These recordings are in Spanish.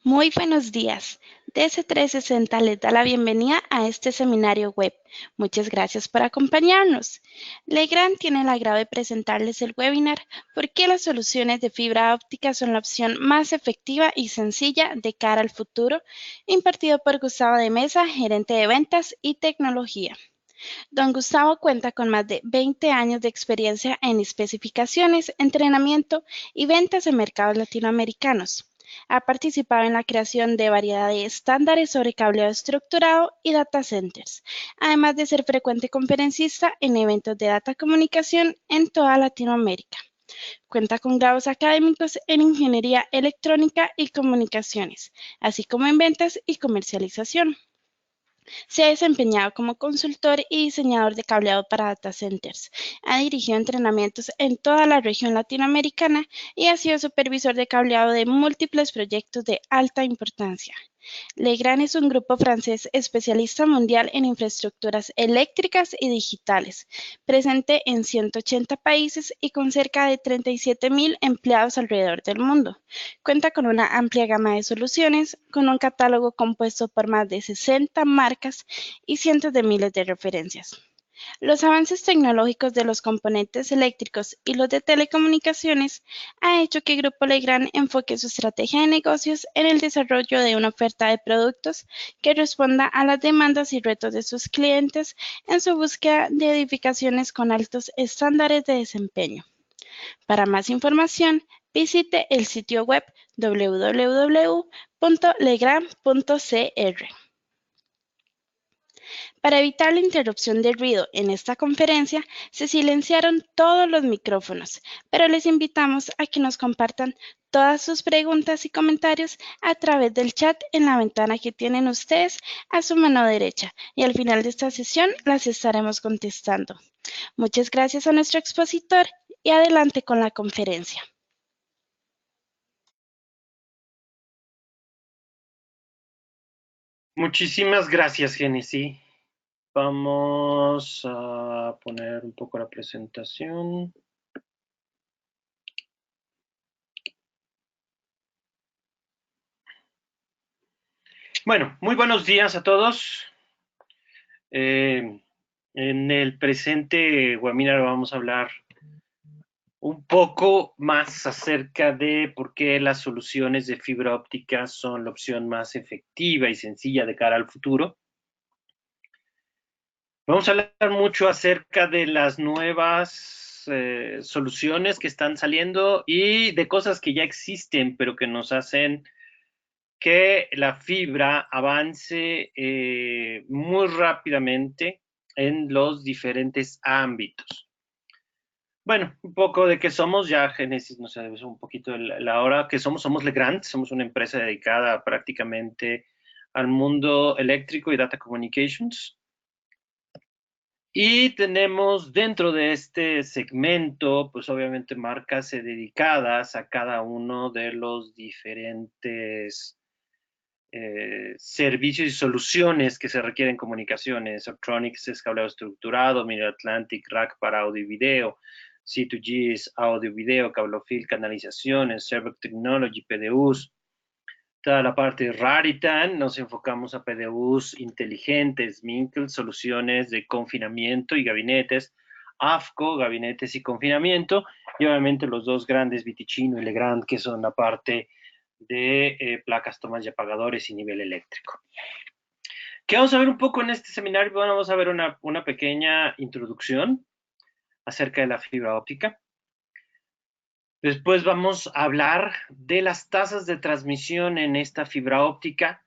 Muy buenos días. DC360 les da la bienvenida a este seminario web. Muchas gracias por acompañarnos. Legrand tiene el agrado de presentarles el webinar ¿Por qué las soluciones de fibra óptica son la opción más efectiva y sencilla de cara al futuro? Impartido por Gustavo de Mesa, gerente de ventas y tecnología. Don Gustavo cuenta con más de 20 años de experiencia en especificaciones, entrenamiento y ventas en mercados latinoamericanos. Ha participado en la creación de variedad de estándares sobre cableado estructurado y data centers, además de ser frecuente conferencista en eventos de data comunicación en toda Latinoamérica. Cuenta con grados académicos en ingeniería electrónica y comunicaciones, así como en ventas y comercialización. Se ha desempeñado como consultor y diseñador de cableado para data centers. Ha dirigido entrenamientos en toda la región latinoamericana y ha sido supervisor de cableado de múltiples proyectos de alta importancia. Legrand es un grupo francés especialista mundial en infraestructuras eléctricas y digitales, presente en 180 países y con cerca de 37.000 empleados alrededor del mundo. Cuenta con una amplia gama de soluciones, con un catálogo compuesto por más de 60 marcas y cientos de miles de referencias. Los avances tecnológicos de los componentes eléctricos y los de telecomunicaciones ha hecho que Grupo Legrand enfoque su estrategia de negocios en el desarrollo de una oferta de productos que responda a las demandas y retos de sus clientes en su búsqueda de edificaciones con altos estándares de desempeño. Para más información, visite el sitio web www.legrand.cr. Para evitar la interrupción de ruido en esta conferencia, se silenciaron todos los micrófonos, pero les invitamos a que nos compartan todas sus preguntas y comentarios a través del chat en la ventana que tienen ustedes a su mano derecha y al final de esta sesión las estaremos contestando. Muchas gracias a nuestro expositor y adelante con la conferencia. Muchísimas gracias, Genesis. Vamos a poner un poco la presentación. Bueno, muy buenos días a todos. En el presente webinar vamos a hablar un poco más acerca de por qué las soluciones de fibra óptica son la opción más efectiva y sencilla de cara al futuro. Vamos a hablar mucho acerca de las nuevas soluciones que están saliendo y de cosas que ya existen, pero que nos hacen que la fibra avance muy rápidamente en los diferentes ámbitos. Bueno, un poco de qué somos, ya Génesis nos sabe un poquito la hora que somos Legrand, somos una empresa dedicada prácticamente al mundo eléctrico y data communications. Y tenemos dentro de este segmento, pues obviamente marcas dedicadas a cada uno de los diferentes servicios y soluciones que se requieren en comunicaciones. Optronics es cableado estructurado, Mid-Atlantic Rack para audio y video, C2G es audio y video, Cablofil, canalizaciones, Server Technology, PDUs. Toda la parte de Raritan, nos enfocamos a PDUs inteligentes, Minkel, soluciones de confinamiento y gabinetes, AFCO, gabinetes y confinamiento, y obviamente los dos grandes, Vitichino y Legrand, que son la parte de placas, tomas y apagadores y nivel eléctrico. ¿Qué vamos a ver un poco en este seminario? Bueno, vamos a ver una pequeña introducción acerca de la fibra óptica. Después vamos a hablar de las tasas de transmisión en esta fibra óptica,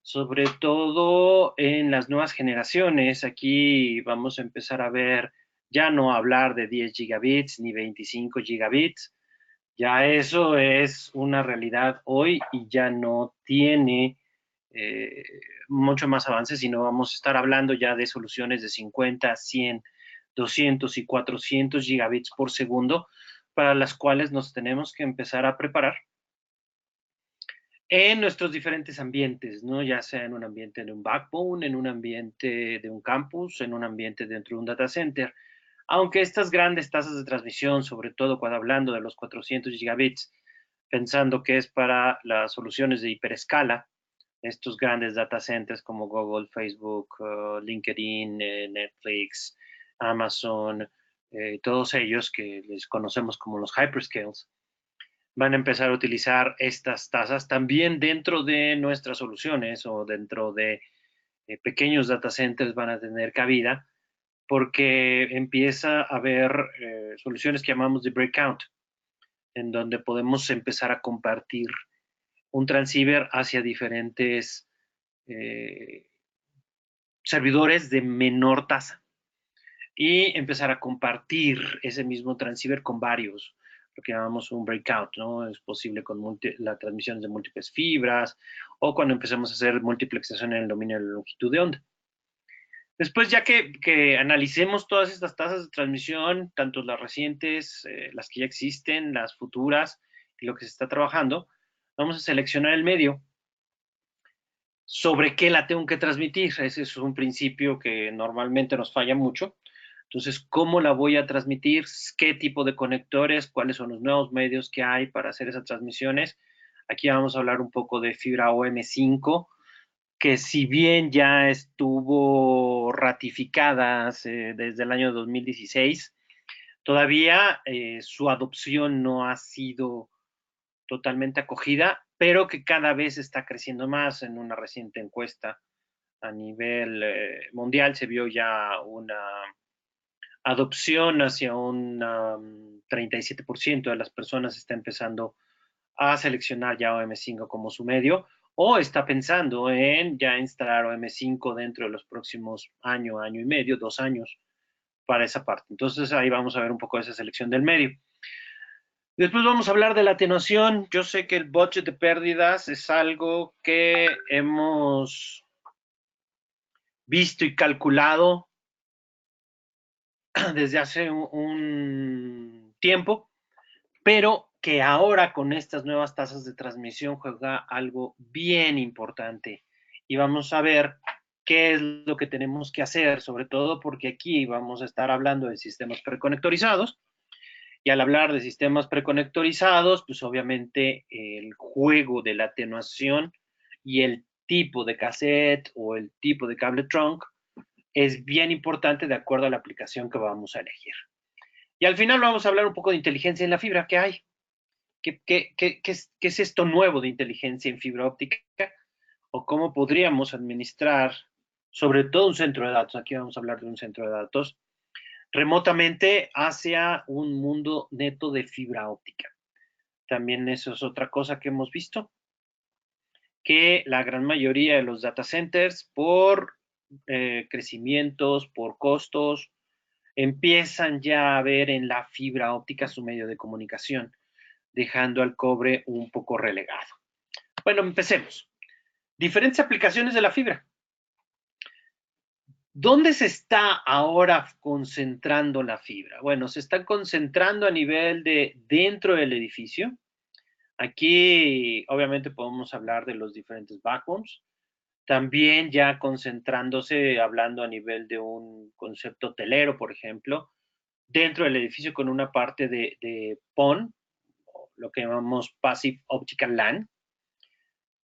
sobre todo en las nuevas generaciones. Aquí vamos a empezar a ver, ya no hablar de 10 gigabits ni 25 gigabits, ya eso es una realidad hoy y ya no tiene mucho más avance, sino vamos a estar hablando ya de soluciones de 50, 100, 200 y 400 gigabits por segundo, para las cuales nos tenemos que empezar a preparar en nuestros diferentes ambientes, ¿no? Ya sea en un ambiente de un backbone, en un ambiente de un campus, en un ambiente dentro de un data center. Aunque estas grandes tasas de transmisión, sobre todo cuando hablando de los 400 gigabits, pensando que es para las soluciones de hiperescala, estos grandes data centers como Google, Facebook, LinkedIn, Netflix, Amazon, todos ellos que les conocemos como los hyperscales, van a empezar a utilizar estas tasas también dentro de nuestras soluciones o dentro de pequeños data centers van a tener cabida porque empieza a haber soluciones que llamamos de breakout, en donde podemos empezar a compartir un transceiver hacia diferentes servidores de menor tasa y empezar a compartir ese mismo transceiver con varios, lo que llamamos un breakout, ¿no? Es posible con la transmisión de múltiples fibras o cuando empezamos a hacer multiplexación en el dominio de la longitud de onda. Después, ya que analicemos todas estas tasas de transmisión, tanto las recientes, las que ya existen, las futuras y lo que se está trabajando, vamos a seleccionar el medio sobre qué la tengo que transmitir. Ese es un principio que normalmente nos falla mucho. Entonces, ¿cómo la voy a transmitir? ¿Qué tipo de conectores? ¿Cuáles son los nuevos medios que hay para hacer esas transmisiones? Aquí vamos a hablar un poco de fibra OM5, que si bien ya estuvo ratificada desde el año 2016, todavía su adopción no ha sido totalmente acogida, pero que cada vez está creciendo más. En una reciente encuesta a nivel mundial se vio ya una adopción hacia un 37% de las personas está empezando a seleccionar ya OM5 como su medio o está pensando en ya instalar OM5 dentro de los próximos año, año y medio, 2 años para esa parte. Entonces ahí vamos a ver un poco esa selección del medio. Después vamos a hablar de la atenuación. Yo sé que el budget de pérdidas es algo que hemos visto y calculado desde hace un tiempo, pero que ahora con estas nuevas tasas de transmisión juega algo bien importante. Y vamos a ver qué es lo que tenemos que hacer, sobre todo porque aquí vamos a estar hablando de sistemas preconectorizados. Y al hablar de sistemas preconectorizados, pues obviamente el juego de la atenuación y el tipo de cassette o el tipo de cable trunk es bien importante de acuerdo a la aplicación que vamos a elegir. Y al final vamos a hablar un poco de inteligencia en la fibra. ¿Qué hay? ¿Qué es esto nuevo de inteligencia en fibra óptica? ¿O cómo podríamos administrar, sobre todo un centro de datos? Aquí vamos a hablar de un centro de datos remotamente hacia un mundo neto de fibra óptica. También eso es otra cosa que hemos visto, que la gran mayoría de los data centers, por crecimientos, por costos, empiezan ya a ver en la fibra óptica su medio de comunicación, dejando al cobre un poco relegado. Bueno, empecemos. Diferentes aplicaciones de la fibra. ¿Dónde se está ahora concentrando la fibra? Bueno, se está concentrando a nivel de dentro del edificio. Aquí, obviamente, podemos hablar de los diferentes backbones. También ya concentrándose, hablando a nivel de un concepto hotelero, por ejemplo, dentro del edificio con una parte de PON, lo que llamamos Passive Optical LAN,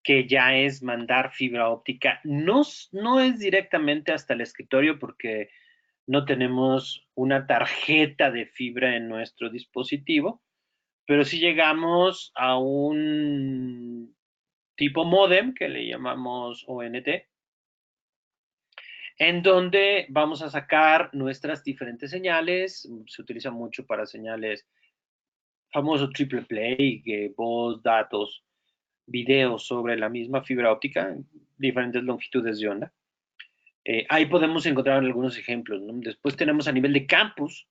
que ya es mandar fibra óptica. No es directamente hasta el escritorio porque no tenemos una tarjeta de fibra en nuestro dispositivo, pero sí llegamos a un tipo modem que le llamamos ONT, en donde vamos a sacar nuestras diferentes señales. Se utiliza mucho para señales famoso triple play, voz, datos, videos sobre la misma fibra óptica, diferentes longitudes de onda. Ahí podemos encontrar algunos ejemplos, ¿no? Después tenemos a nivel de campus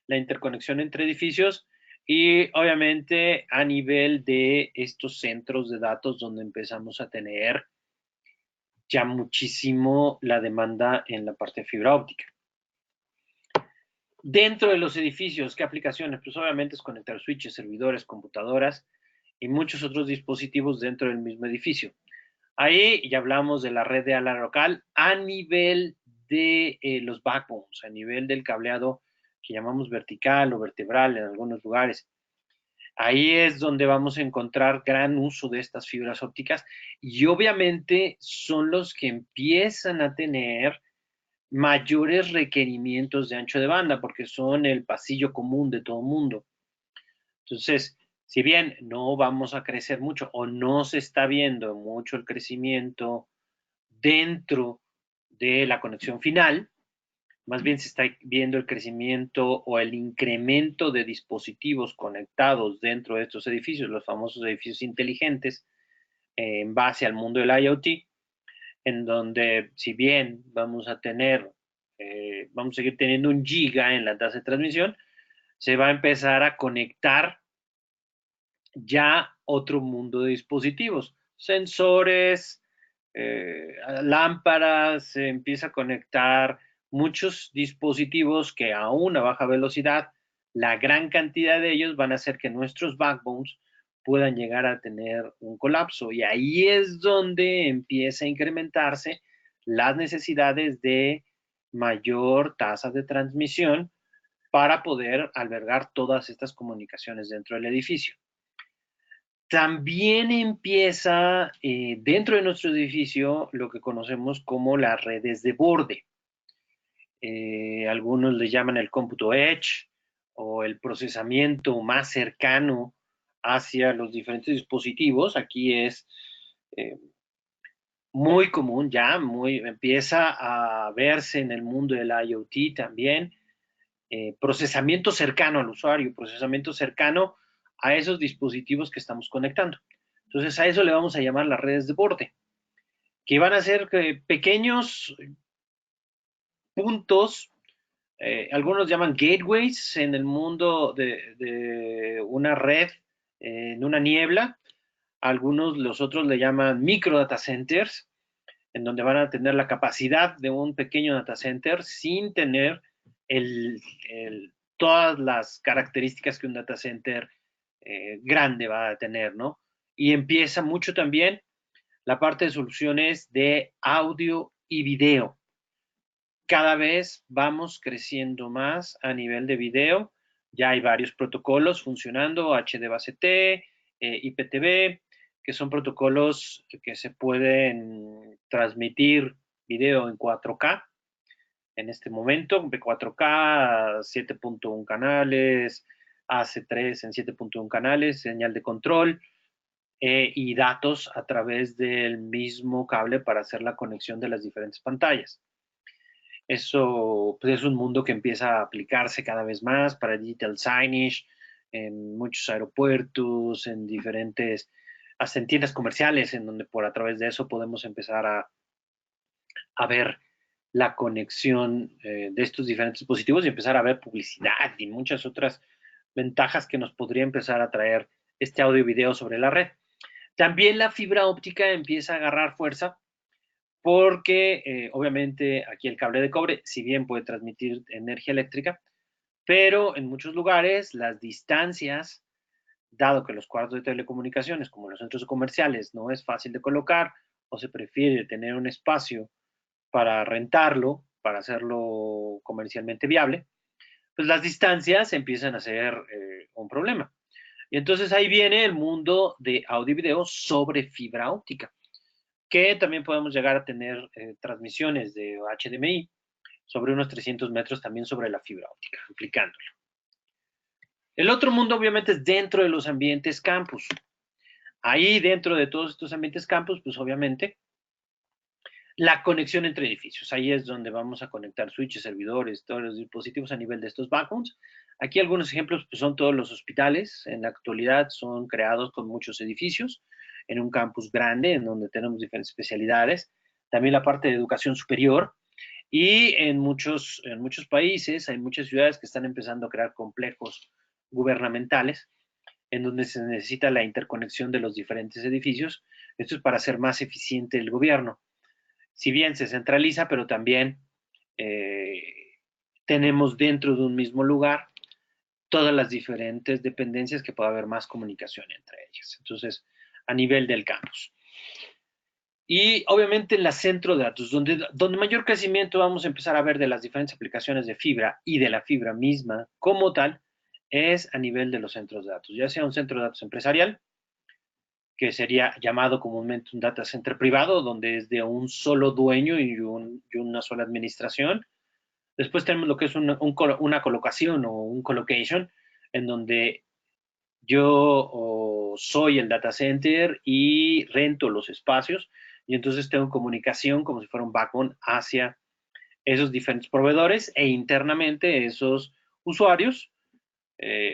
la interconexión entre edificios y obviamente a nivel de estos centros de datos donde empezamos a tener ya muchísimo la demanda en la parte de fibra óptica. Dentro de los edificios, ¿qué aplicaciones? Pues obviamente es conectar switches, servidores, computadoras y muchos otros dispositivos dentro del mismo edificio. Ahí ya hablamos de la red de ala local a nivel de los backbones, a nivel del cableado que llamamos vertical o vertebral en algunos lugares. Ahí es donde vamos a encontrar gran uso de estas fibras ópticas y obviamente son los que empiezan a tener mayores requerimientos de ancho de banda porque son el pasillo común de todo el mundo. Entonces, si bien no vamos a crecer mucho o no se está viendo mucho el crecimiento dentro de la conexión final, más bien se está viendo el crecimiento o el incremento de dispositivos conectados dentro de estos edificios, los famosos edificios inteligentes, en base al mundo del IoT, en donde si bien vamos a tener, vamos a seguir teniendo 1 giga en la tasa de transmisión, se va a empezar a conectar ya otro mundo de dispositivos, sensores, lámparas, se empieza a conectar muchos dispositivos que a una baja velocidad, la gran cantidad de ellos van a hacer que nuestros backbones puedan llegar a tener un colapso. Y ahí es donde empieza a incrementarse las necesidades de mayor tasa de transmisión para poder albergar todas estas comunicaciones dentro del edificio. También empieza dentro de nuestro edificio lo que conocemos como las redes de borde. Algunos le llaman el cómputo edge o el procesamiento más cercano hacia los diferentes dispositivos. Aquí es muy común ya, empieza a verse en el mundo del IoT también. Procesamiento cercano al usuario, procesamiento cercano a esos dispositivos que estamos conectando. Entonces a eso le vamos a llamar las redes de borde, que van a ser pequeños puntos, algunos llaman gateways en el mundo de una red, en una niebla, algunos, los otros le llaman micro data centers, en donde van a tener la capacidad de un pequeño data center sin tener todas las características que un data center grande va a tener, ¿no? Y empieza mucho también la parte de soluciones de audio y video. Cada vez vamos creciendo más a nivel de video. Ya hay varios protocolos funcionando, HDBaseT, IPTV, que son protocolos que se pueden transmitir video en 4K. En este momento, de 4K, 7.1 canales, AC3 en 7.1 canales, señal de control y datos a través del mismo cable para hacer la conexión de las diferentes pantallas. Eso pues, es un mundo que empieza a aplicarse cada vez más para digital signage en muchos aeropuertos, en diferentes, hasta en tiendas comerciales, en donde por a través de eso podemos empezar a ver la conexión de estos diferentes dispositivos y empezar a ver publicidad y muchas otras ventajas que nos podría empezar a traer este audio y video sobre la red. También la fibra óptica empieza a agarrar fuerza porque obviamente aquí el cable de cobre, si bien puede transmitir energía eléctrica, pero en muchos lugares las distancias, dado que los cuadros de telecomunicaciones, como los centros comerciales, no es fácil de colocar o se prefiere tener un espacio para rentarlo, para hacerlo comercialmente viable, pues las distancias empiezan a ser un problema. Y entonces ahí viene el mundo de audio y video sobre fibra óptica, que también podemos llegar a tener transmisiones de HDMI sobre unos 300 metros también sobre la fibra óptica, aplicándolo. El otro mundo obviamente es dentro de los ambientes campus. Ahí dentro de todos estos ambientes campus, pues obviamente la conexión entre edificios. Ahí es donde vamos a conectar switches, servidores, todos los dispositivos a nivel de estos backbones. Aquí algunos ejemplos pues, son todos los hospitales. En la actualidad son creados con muchos edificios en un campus grande en donde tenemos diferentes especialidades. También la parte de educación superior. Y en muchos países hay muchas ciudades que están empezando a crear complejos gubernamentales en donde se necesita la interconexión de los diferentes edificios. Esto es para hacer más eficiente el gobierno. Si bien se centraliza, pero también tenemos dentro de un mismo lugar todas las diferentes dependencias que pueda haber más comunicación entre ellas. Entonces, a nivel del campus. Y obviamente en la centro de datos, donde mayor crecimiento vamos a empezar a ver de las diferentes aplicaciones de fibra y de la fibra misma como tal, es a nivel de los centros de datos, ya sea un centro de datos empresarial, que sería llamado comúnmente un data center privado, donde es de un solo dueño y una sola administración. Después tenemos lo que es una colocación o un colocation, en donde yo soy el data center y rento los espacios, y entonces tengo comunicación como si fuera un backbone hacia esos diferentes proveedores, e internamente esos usuarios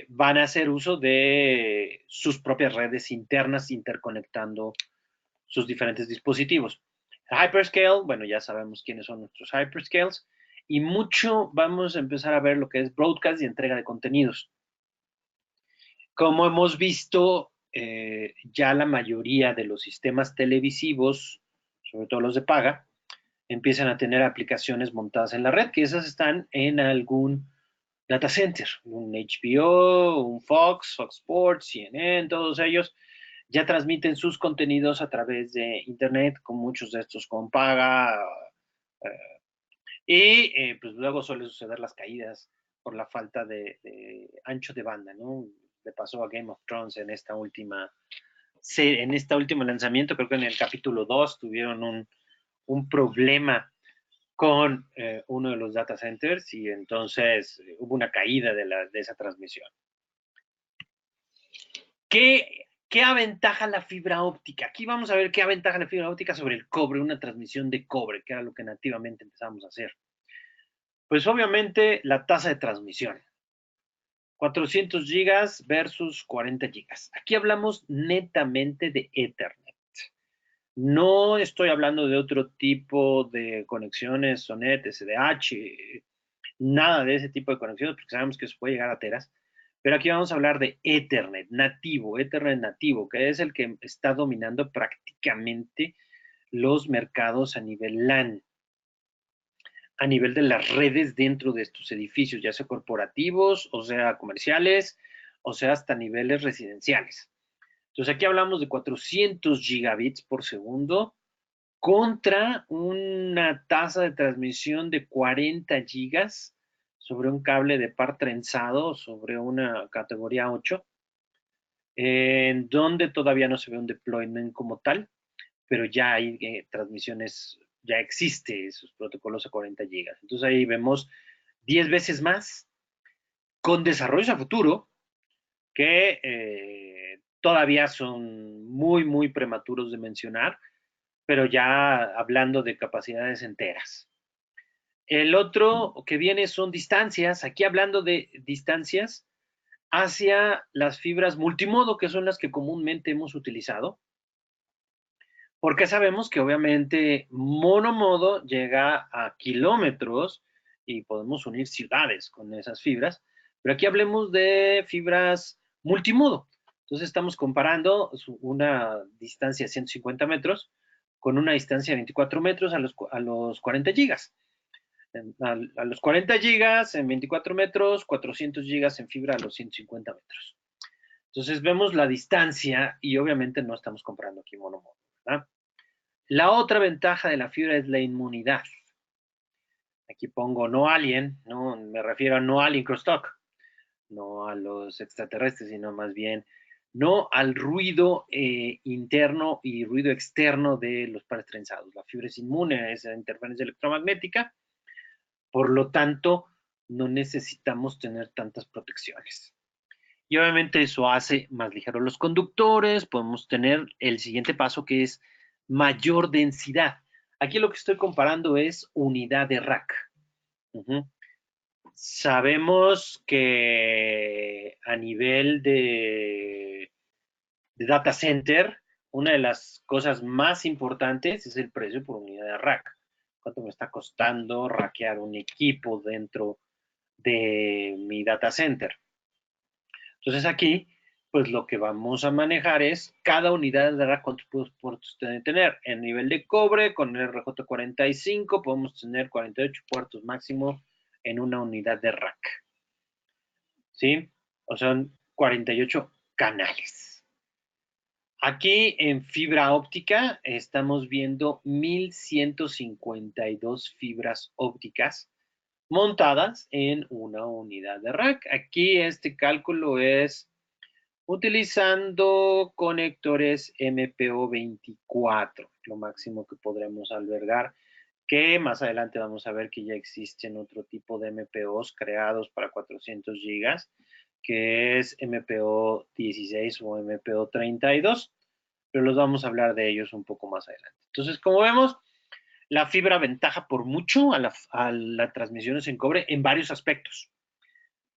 van a hacer uso de sus propias redes internas interconectando sus diferentes dispositivos. Hyperscale, bueno, ya sabemos quiénes son nuestros hyperscales, y mucho vamos a empezar a ver lo que es broadcast y entrega de contenidos. Como hemos visto, ya la mayoría de los sistemas televisivos, sobre todo los de paga, empiezan a tener aplicaciones montadas en la red, que esas están en algún data center, un HBO, un Fox, Fox Sports, CNN, todos ellos ya transmiten sus contenidos a través de Internet, con muchos de estos con paga, y pues luego suele suceder las caídas por la falta de ancho de banda, ¿no? Le pasó a Game of Thrones en esta última lanzamiento, creo que en el capítulo 2 tuvieron un problema con uno de los data centers, y entonces hubo una caída de esa transmisión. ¿Qué aventaja la fibra óptica? Aquí vamos a ver qué aventaja la fibra óptica sobre el cobre, una transmisión de cobre, que era lo que nativamente empezamos a hacer. Pues obviamente la tasa de transmisión. 400 gigas versus 40 gigas. Aquí hablamos netamente de Ethernet. No estoy hablando de otro tipo de conexiones, SONET, SDH, nada de ese tipo de conexiones, porque sabemos que se puede llegar a teras. Pero aquí vamos a hablar de Ethernet nativo, que es el que está dominando prácticamente los mercados a nivel LAN, a nivel de las redes dentro de estos edificios, ya sea corporativos, o sea comerciales, o sea hasta niveles residenciales. Entonces aquí hablamos de 400 gigabits por segundo contra una tasa de transmisión de 40 gigas sobre un cable de par trenzado sobre una categoría 8, en donde todavía no se ve un deployment como tal, pero ya hay transmisiones, ya existe esos protocolos a 40 gigas. Entonces ahí vemos 10 veces más con desarrollos a futuro que todavía son muy, muy prematuros de mencionar, pero ya hablando de capacidades enteras. El otro que viene son distancias, aquí hablando de distancias hacia las fibras multimodo, que son las que comúnmente hemos utilizado, porque sabemos que obviamente monomodo llega a kilómetros y podemos unir ciudades con esas fibras, pero aquí hablemos de fibras multimodo. Entonces estamos comparando una distancia de 150 metros con una distancia de 24 metros a los 40 gigas. A los 40 gigas en 24 metros, 400 gigas en fibra a los 150 metros. Entonces vemos la distancia y obviamente no estamos comparando aquí monomodo, ¿verdad? La otra ventaja de la fibra es la inmunidad. Aquí pongo no alien, no me refiero a no alien crosstalk, no a los extraterrestres, sino más bien no al ruido interno y ruido externo de los pares trenzados. La fibra es inmune a esa interferencia electromagnética, por lo tanto, no necesitamos tener tantas protecciones. Y obviamente eso hace más ligeros los conductores, podemos tener el siguiente paso que es mayor densidad. Aquí lo que estoy comparando es unidad de rack. Sabemos que a nivel de data center, una de las cosas más importantes es el precio por unidad de rack. ¿Cuánto me está costando rackear un equipo dentro de mi data center? Entonces aquí, pues lo que vamos a manejar es cada unidad de rack, cuántos puertos debe tener. En nivel de cobre, con el RJ45, podemos tener 48 puertos máximo en una unidad de rack. ¿Sí? O son 48 canales. Aquí en fibra óptica estamos viendo 1152 fibras ópticas montadas en una unidad de rack. Aquí este cálculo es utilizando conectores MPO24, lo máximo que podremos albergar, que más adelante vamos a ver que ya existen otro tipo de MPOs creados para 400 gigas, que es MPO 16 o MPO 32, pero los vamos a hablar de ellos un poco más adelante. Entonces, como vemos, la fibra aventaja por mucho a la transmisiones en cobre en varios aspectos.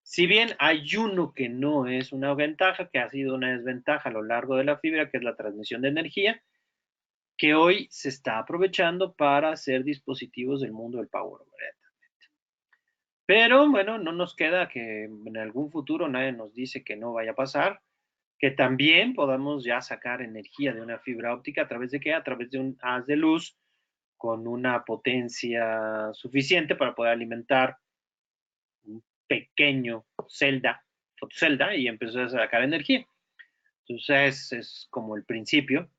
Si bien hay uno que no es una ventaja, que ha sido una desventaja a lo largo de la fibra, que es la transmisión de energía, que hoy se está aprovechando para hacer dispositivos del mundo del power. Pero bueno, no nos queda que en algún futuro, nadie nos dice que no vaya a pasar, que también podamos ya sacar energía de una fibra óptica a través de qué? A través de un haz de luz con una potencia suficiente para poder alimentar un pequeño fotocelda y empezar a sacar energía. Entonces es como el principio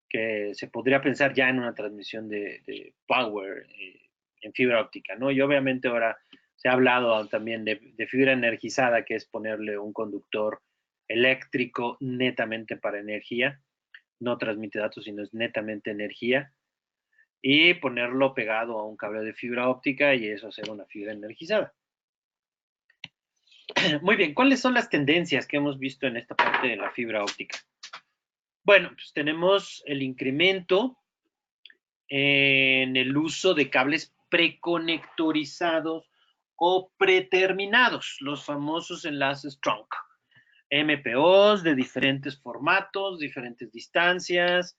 que se podría pensar ya en una transmisión de power en fibra óptica, ¿no? Y obviamente ahora se ha hablado también de fibra energizada, que es ponerle un conductor eléctrico netamente para energía, no transmite datos, sino es netamente energía, y ponerlo pegado a un cable de fibra óptica y eso hacer una fibra energizada. Muy bien, ¿cuáles son las tendencias que hemos visto en esta parte de la fibra óptica? Bueno, pues tenemos el incremento en el uso de cables preconectorizados o preterminados, los famosos enlaces trunk. MPOs de diferentes formatos, diferentes distancias,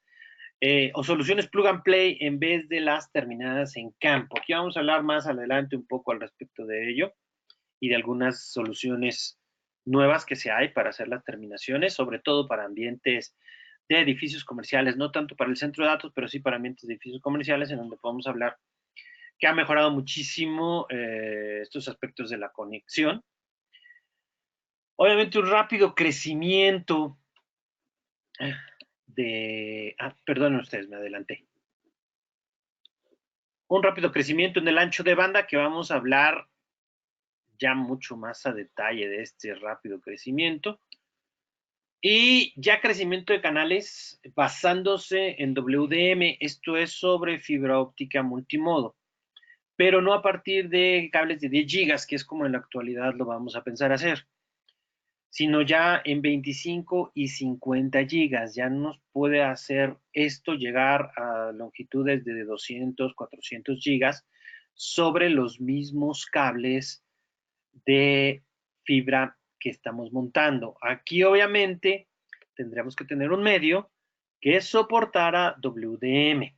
o soluciones plug and play en vez de las terminadas en campo. Aquí vamos a hablar más adelante un poco al respecto de ello y de algunas soluciones nuevas que se hay para hacer las terminaciones, sobre todo para ambientes de edificios comerciales, no tanto para el centro de datos, pero sí para ambientes de edificios comerciales, en donde podemos hablar que ha mejorado muchísimo estos aspectos de la conexión. Obviamente un rápido crecimiento de... perdonen ustedes, me adelanté. Un rápido crecimiento en el ancho de banda, que vamos a hablar ya mucho más a detalle de este rápido crecimiento. Y ya crecimiento de canales basándose en WDM, esto es sobre fibra óptica multimodo, pero no a partir de cables de 10 gigas, que es como en la actualidad lo vamos a pensar hacer, sino ya en 25 y 50 gigas. Ya nos puede hacer esto llegar a longitudes de 200, 400 gigas sobre los mismos cables de fibra que estamos montando. Aquí obviamente tendríamos que tener un medio que soportara WDM.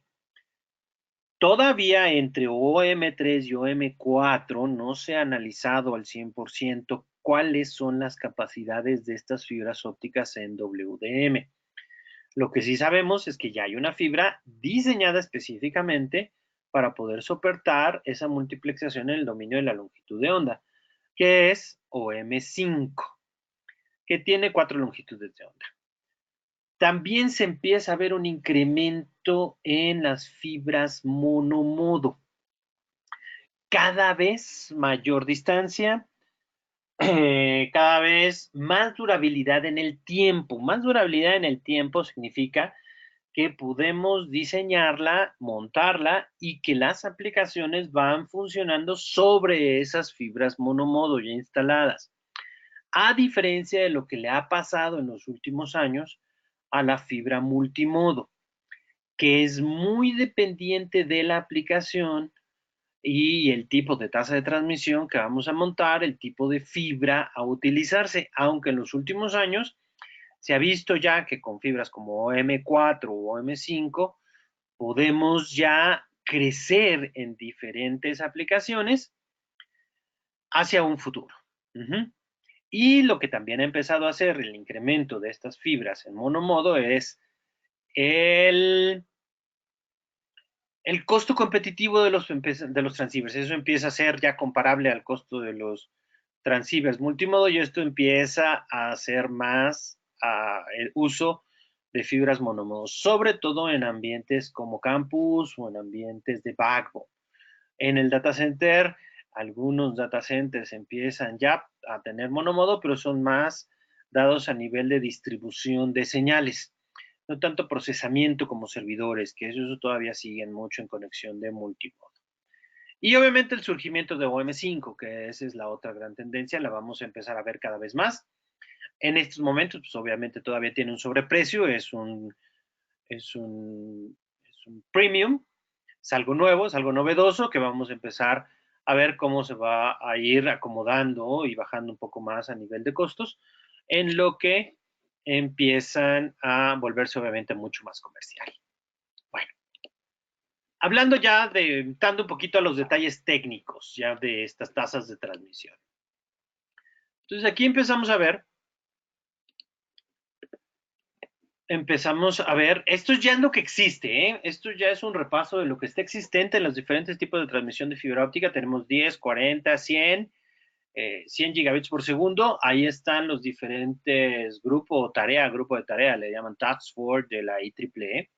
Todavía entre OM3 y OM4 no se ha analizado al 100% cuáles son las capacidades de estas fibras ópticas en WDM. Lo que sí sabemos es que ya hay una fibra diseñada específicamente para poder soportar esa multiplexación en el dominio de la longitud de onda, que es OM5, que tiene 4 longitudes de onda. También se empieza a ver un incremento en las fibras monomodo. Cada vez mayor distancia, cada vez más durabilidad en el tiempo. Más durabilidad en el tiempo significa que podemos diseñarla, montarla y que las aplicaciones van funcionando sobre esas fibras monomodo ya instaladas. A diferencia de lo que le ha pasado en los últimos años a la fibra multimodo, que es muy dependiente de la aplicación y el tipo de tasa de transmisión que vamos a montar, el tipo de fibra a utilizarse, aunque en los últimos años se ha visto ya que con fibras como OM4 o OM5 podemos ya crecer en diferentes aplicaciones hacia un futuro. Y lo que también ha empezado a hacer el incremento de estas fibras en monomodo es el costo competitivo de los transceivers. Eso empieza a ser ya comparable al costo de los transceivers multimodo y esto empieza a hacer más el uso de fibras monomodo, sobre todo en ambientes como campus o en ambientes de backbone. En el data center Algunos data centers empiezan ya a tener monomodo, pero son más dados a nivel de distribución de señales, no tanto procesamiento como servidores, que eso todavía siguen mucho en conexión de multimodo. Y obviamente el surgimiento de OM5, que esa es la otra gran tendencia, la vamos a empezar a ver cada vez más. En estos momentos, pues obviamente todavía tiene un sobreprecio, es un premium, es algo nuevo, es algo novedoso que vamos a empezar a ver cómo se va a ir acomodando y bajando un poco más a nivel de costos, en lo que empiezan a volverse obviamente mucho más comercial. Bueno, hablando ya entrando un poquito a los detalles técnicos ya de estas tasas de transmisión. Entonces aquí empezamos a ver esto ya es lo que existe, ¿eh? Esto ya es un repaso de lo que está existente en los diferentes tipos de transmisión de fibra óptica. Tenemos 10, 40, 100, 100 gigabits por segundo. Ahí están los diferentes grupo de tarea, le llaman Task Force de la IEEE.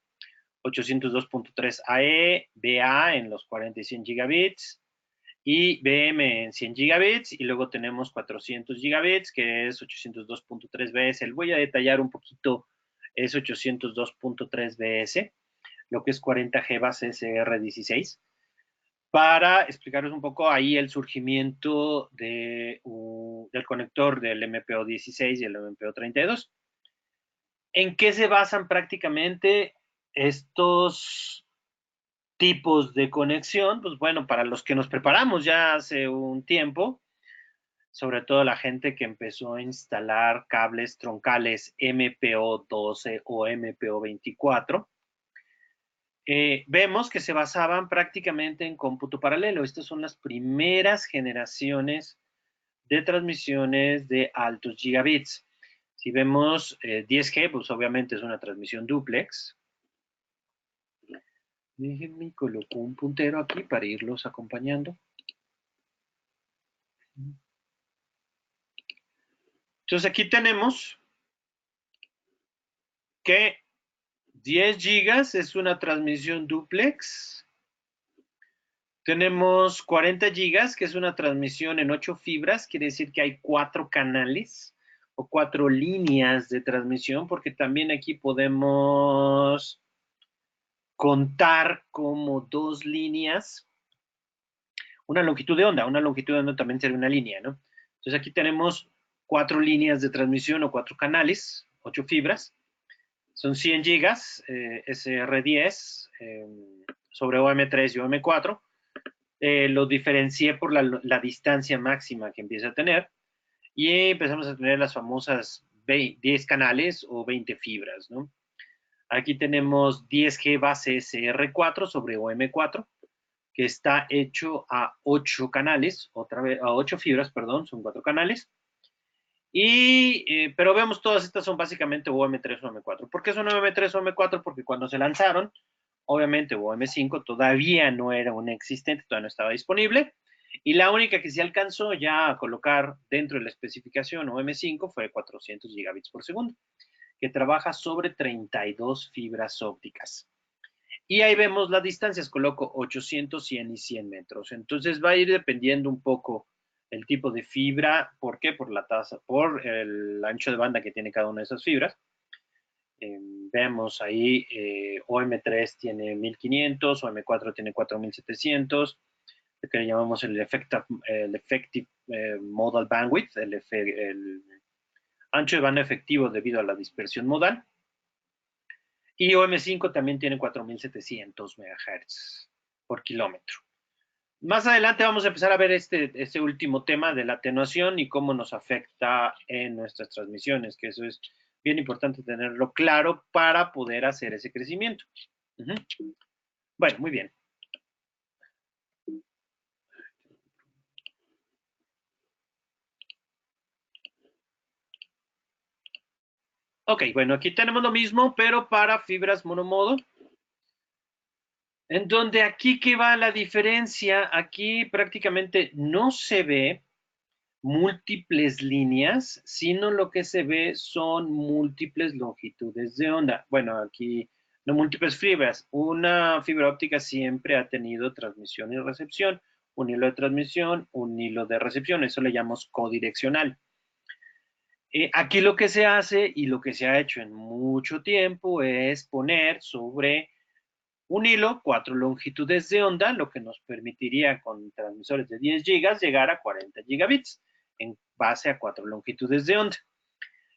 802.3 AE, BA en los 40 y 100 gigabits, y BM en 100 gigabits, y luego tenemos 400 gigabits, que es 802.3 BS. Voy a detallar un poquito, es 802.3 BS, lo que es 40G base SR16, para explicaros un poco ahí el surgimiento del conector del MPO16 y el MPO32. ¿En qué se basan prácticamente estos tipos de conexión? Pues bueno, para los que nos preparamos ya hace un tiempo, sobre todo la gente que empezó a instalar cables troncales MPO12 o MPO24, vemos que se basaban prácticamente en cómputo paralelo. Estas son las primeras generaciones de transmisiones de altos gigabits. Si vemos 10G, pues obviamente es una transmisión duplex. Déjenme coloco un puntero aquí para irlos acompañando. Entonces aquí tenemos que 10 gigas es una transmisión duplex. Tenemos 40 gigas, que es una transmisión en 8 fibras, quiere decir que hay 4 canales o 4 líneas de transmisión, porque también aquí podemos contar como 2 líneas, una longitud de onda también sería una línea, ¿no? Entonces aquí tenemos 4 líneas de transmisión o 4 canales, 8 fibras, son 100 gigas, SR10 sobre OM3 y OM4. Lo diferencié por la distancia máxima que empieza a tener y empezamos a tener las famosas 10 canales o 20 fibras, ¿no? Aquí tenemos 10G base SR4 sobre OM4, que está hecho a 8 canales, otra vez a 8 fibras, perdón, son 4 canales. Pero vemos todas estas son básicamente OM3 o OM4. ¿Por qué son OM3 o OM4? Porque cuando se lanzaron, obviamente OM5 todavía no era un existente, todavía no estaba disponible. Y la única que se alcanzó ya a colocar dentro de la especificación OM5 fue 400 gigabits por segundo, que trabaja sobre 32 fibras ópticas. Y ahí vemos las distancias, coloco 800, 100 y 100 metros. Entonces va a ir dependiendo un poco el tipo de fibra. ¿Por qué? Por la tasa, por el ancho de banda que tiene cada una de esas fibras. Vemos ahí OM3 tiene 1500, OM4 tiene 4700, lo que le llamamos el effective modal bandwidth, el ancho de banda efectivo debido a la dispersión modal. Y OM5 también tiene 4700 MHz por kilómetro. Más adelante vamos a empezar a ver este último tema de la atenuación y cómo nos afecta en nuestras transmisiones, que eso es bien importante tenerlo claro para poder hacer ese crecimiento. Bueno, muy bien. Ok, bueno, aquí tenemos lo mismo, pero para fibras monomodo. En donde aquí, ¿qué va la diferencia? Aquí prácticamente no se ve múltiples líneas, sino lo que se ve son múltiples longitudes de onda. Bueno, aquí no múltiples fibras. Una fibra óptica siempre ha tenido transmisión y recepción. un hilo de transmisión, un hilo de recepción. Eso le llamamos codireccional. Aquí lo que se hace y lo que se ha hecho en mucho tiempo es poner sobre un hilo 4 longitudes de onda, lo que nos permitiría con transmisores de 10 gigas llegar a 40 gigabits en base a 4 longitudes de onda.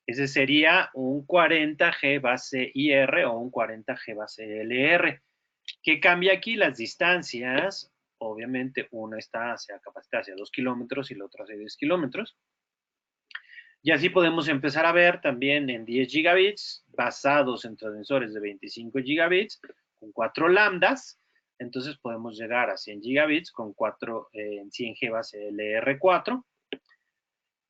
Ese sería un 40G base IR o un 40G base LR. ¿Qué cambia aquí? Las distancias, obviamente una está hacia capacidad hacia 2 kilómetros y la otra hacia 10 kilómetros. Y así podemos empezar a ver también en 10 gigabits, basados en transmisores de 25 gigabits, con 4 lambdas. Entonces podemos llegar a 100 gigabits con 4 en 100G base LR4.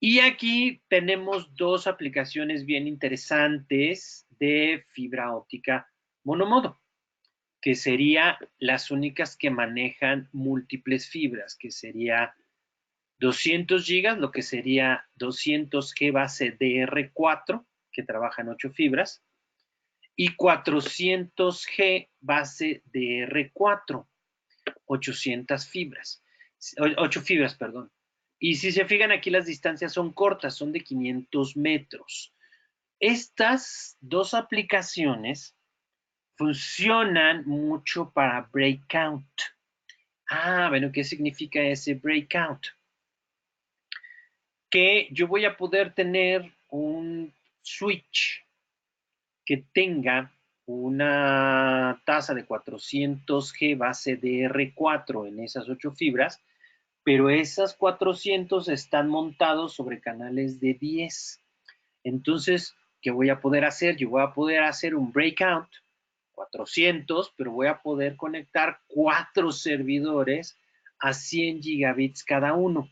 Y aquí tenemos dos aplicaciones bien interesantes de fibra óptica monomodo, que serían las únicas que manejan múltiples fibras, que sería 200 gigas, lo que sería 200G base DR4, que trabaja en 8 fibras, y 400G base DR4, 800 fibras, 8 fibras, perdón. Y si se fijan aquí las distancias son cortas, son de 500 metros. Estas dos aplicaciones funcionan mucho para breakout. Bueno, ¿qué significa ese breakout? Que yo voy a poder tener un switch que tenga una tasa de 400G base DR4 en esas 8 fibras, pero esas 400 están montados sobre canales de 10. Entonces, ¿qué voy a poder hacer? Yo voy a poder hacer un breakout, 400, pero voy a poder conectar 4 servidores a 100 gigabits cada uno.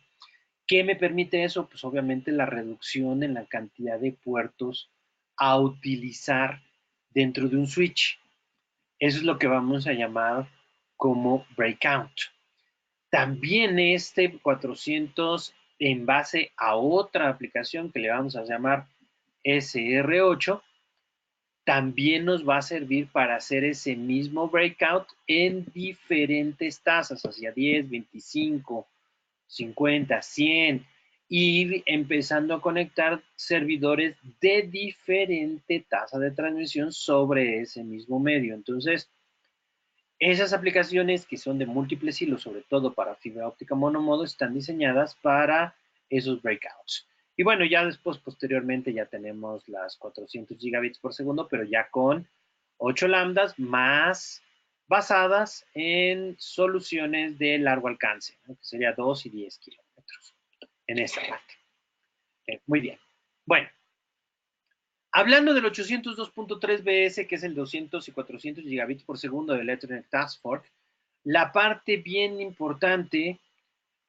¿Qué me permite eso? Pues obviamente la reducción en la cantidad de puertos a utilizar dentro de un switch. Eso es lo que vamos a llamar como breakout. También este 400 en base a otra aplicación que le vamos a llamar SR8, también nos va a servir para hacer ese mismo breakout en diferentes tasas, hacia 10, 25, 50, 100, ir empezando a conectar servidores de diferente tasa de transmisión sobre ese mismo medio. Entonces, esas aplicaciones que son de múltiples hilos, sobre todo para fibra óptica monomodo, están diseñadas para esos breakouts. Y bueno, ya después, posteriormente, ya tenemos las 400 gigabits por segundo, pero ya con 8 lambdas más basadas en soluciones de largo alcance, ¿no? Que sería 2 y 10 kilómetros en esta parte. Muy bien. Bueno, hablando del 802.3 BS, que es el 200 y 400 gigabits por segundo del Ethernet Task Force, la parte bien importante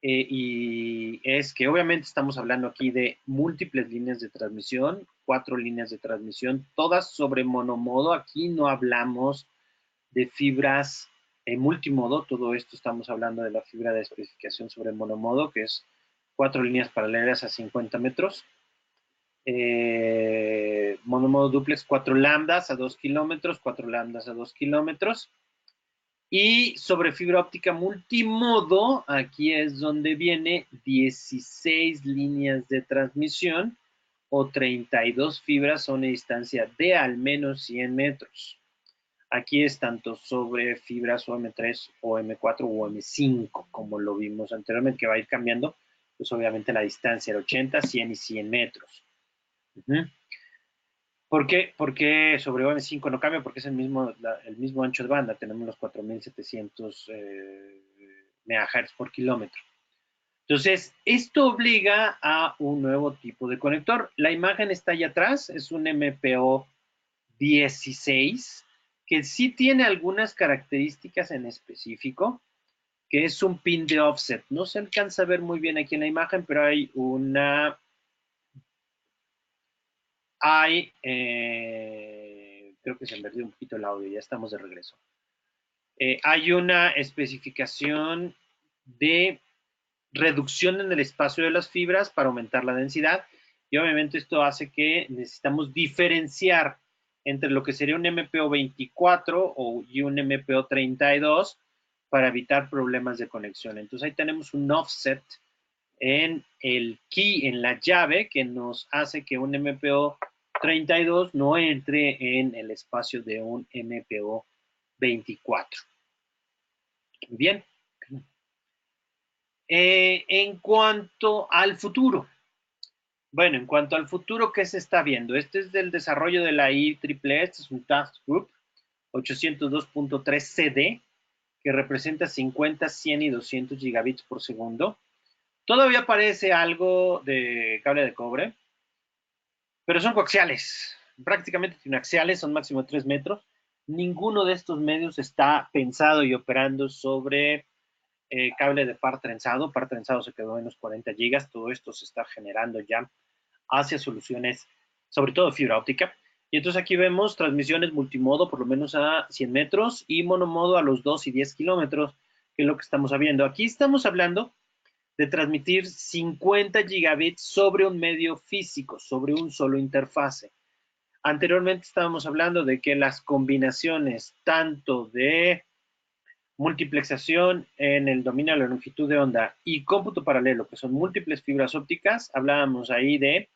y es que obviamente estamos hablando aquí de múltiples líneas de transmisión, 4 líneas de transmisión, todas sobre monomodo. Aquí no hablamos de fibras multimodo, todo esto estamos hablando de la fibra de especificación sobre monomodo, que es 4 líneas paralelas a 50 metros. Monomodo duplex, 4 lambdas a 2 kilómetros, 4 lambdas a 2 kilómetros. Y sobre fibra óptica multimodo, aquí es donde viene 16 líneas de transmisión o 32 fibras a una distancia de al menos 100 metros. Aquí es tanto sobre fibras OM3, OM4 o OM5, como lo vimos anteriormente, que va a ir cambiando, pues obviamente la distancia era 80, 100 y 100 metros. ¿Por qué sobre OM5 no cambia? Porque es el mismo ancho de banda, tenemos los 4700 MHz por kilómetro. Entonces, esto obliga a un nuevo tipo de conector. La imagen está allá atrás, es un MPO 16, que sí tiene algunas características en específico, que es un pin de offset. No se alcanza a ver muy bien aquí en la imagen, pero hay creo que se invirtió un poquito el audio, ya estamos de regreso. Hay una especificación de reducción en el espacio de las fibras para aumentar la densidad, y obviamente esto hace que necesitamos diferenciar entre lo que sería un MPO 24 y un MPO 32 para evitar problemas de conexión. Entonces ahí tenemos un offset en el key, en la llave, que nos hace que un MPO 32 no entre en el espacio de un MPO 24. Bien. En cuanto al futuro. Bueno, en cuanto al futuro, ¿qué se está viendo? Este es del desarrollo de la IEEE, este es un Task Group 802.3 CD, que representa 50, 100 y 200 gigabits por segundo. Todavía parece algo de cable de cobre, pero son coaxiales, prácticamente triaxiales, son máximo 3 metros. Ninguno de estos medios está pensado y operando sobre cable de par trenzado. Par trenzado se quedó en los 40 gigas. Todo esto se está generando ya hacia soluciones, sobre todo fibra óptica. Y entonces aquí vemos transmisiones multimodo, por lo menos a 100 metros, y monomodo a los 2 y 10 kilómetros, que es lo que estamos viendo. Aquí estamos hablando de transmitir 50 gigabits sobre un medio físico, sobre un solo interfase. Anteriormente estábamos hablando de que las combinaciones tanto de multiplexación en el dominio de la longitud de onda y cómputo paralelo, que son múltiples fibras ópticas, hablábamos ahí de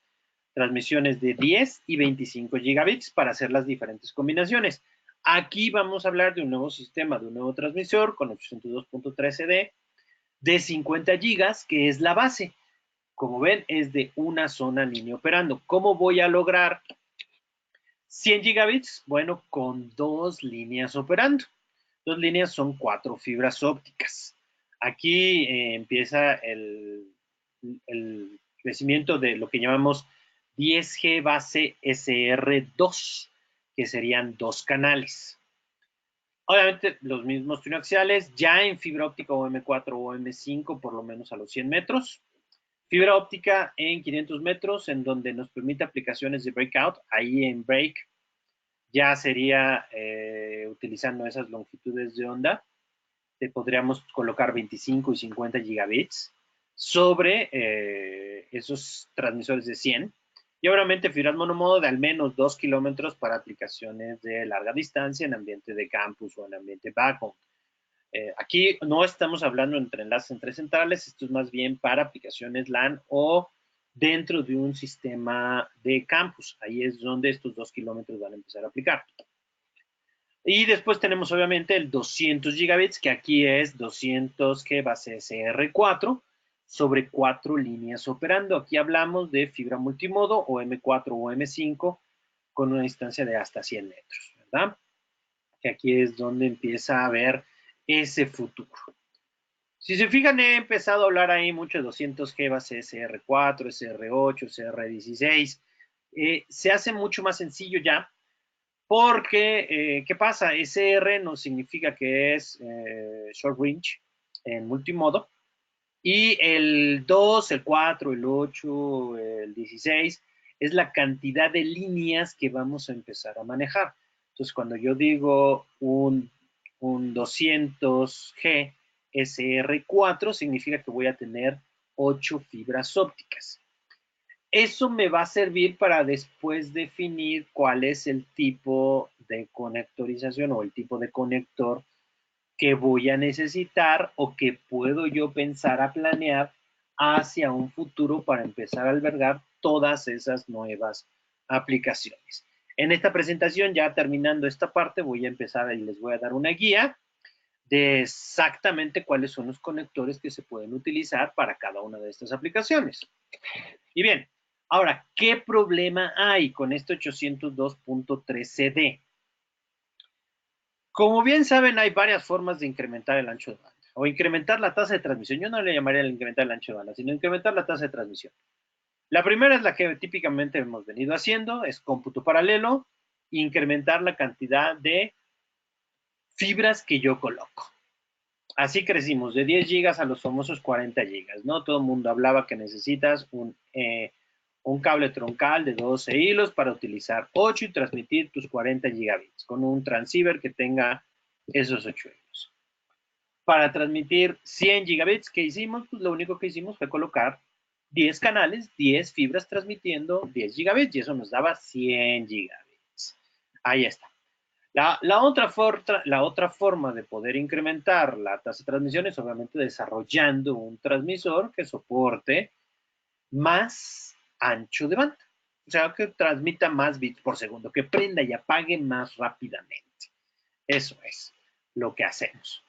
transmisiones de 10 y 25 gigabits para hacer las diferentes combinaciones. Aquí vamos a hablar de un nuevo sistema, de un nuevo transmisor con 802.13 CD de 50 gigas, que es la base. Como ven, es de una sola línea operando. ¿Cómo voy a lograr 100 gigabits? Bueno, con 2 líneas operando. 2 líneas son 4 fibras ópticas. Aquí empieza el crecimiento de lo que llamamos 10G base SR2, que serían 2 canales. Obviamente los mismos triaxiales, ya en fibra óptica o M4 o M5, por lo menos a los 100 metros. Fibra óptica en 500 metros, en donde nos permite aplicaciones de breakout. Ahí en break ya sería utilizando esas longitudes de onda. Podríamos colocar 25 y 50 gigabits sobre esos transmisores de 100. Y obviamente fibras monomodo de al menos 2 kilómetros para aplicaciones de larga distancia en ambiente de campus o en ambiente backbone. Aquí no estamos hablando entre enlaces entre centrales, esto es más bien para aplicaciones LAN o dentro de un sistema de campus. Ahí es donde estos 2 kilómetros van a empezar a aplicar. Y después tenemos obviamente el 200 gigabits, que aquí es 200G base SR4 sobre 4 líneas operando. Aquí hablamos de fibra multimodo o M4 o M5 con una distancia de hasta 100 metros, ¿verdad? Que aquí es donde empieza a haber ese futuro. Si se fijan, he empezado a hablar ahí mucho de 200G base SR4, SR8, SR16. Se hace mucho más sencillo ya, porque, ¿qué pasa? SR no significa que es short range en multimodo. Y el 2, el 4, el 8, el 16 es la cantidad de líneas que vamos a empezar a manejar. Entonces, cuando yo digo un 200G SR4, significa que voy a tener 8 fibras ópticas. Eso me va a servir para después definir cuál es el tipo de conectorización o el tipo de conector que voy a necesitar o que puedo yo pensar a planear hacia un futuro para empezar a albergar todas esas nuevas aplicaciones. En esta presentación, ya terminando esta parte, voy a empezar y les voy a dar una guía de exactamente cuáles son los conectores que se pueden utilizar para cada una de estas aplicaciones. Y bien, ahora, ¿qué problema hay con este 802.3 CD? Como bien saben, hay varias formas de incrementar el ancho de banda o incrementar la tasa de transmisión. Yo no le llamaría incrementar el ancho de banda, sino incrementar la tasa de transmisión. La primera es la que típicamente hemos venido haciendo, es cómputo paralelo, incrementar la cantidad de fibras que yo coloco. Así crecimos de 10 gigas a los famosos 40 gigas, ¿no? Todo el mundo hablaba que necesitas un cable troncal de 12 hilos para utilizar 8 y transmitir tus 40 gigabits con un transceiver que tenga esos 8 hilos. Para transmitir 100 gigabits, ¿qué hicimos? Pues lo único que hicimos fue colocar 10 canales, 10 fibras transmitiendo 10 gigabits y eso nos daba 100 gigabits. Ahí está. La otra forma de poder incrementar la tasa de transmisión es obviamente desarrollando un transmisor que soporte más ancho de banda. O sea, que transmita más bits por segundo, que prenda y apague más rápidamente. Eso es lo que hacemos,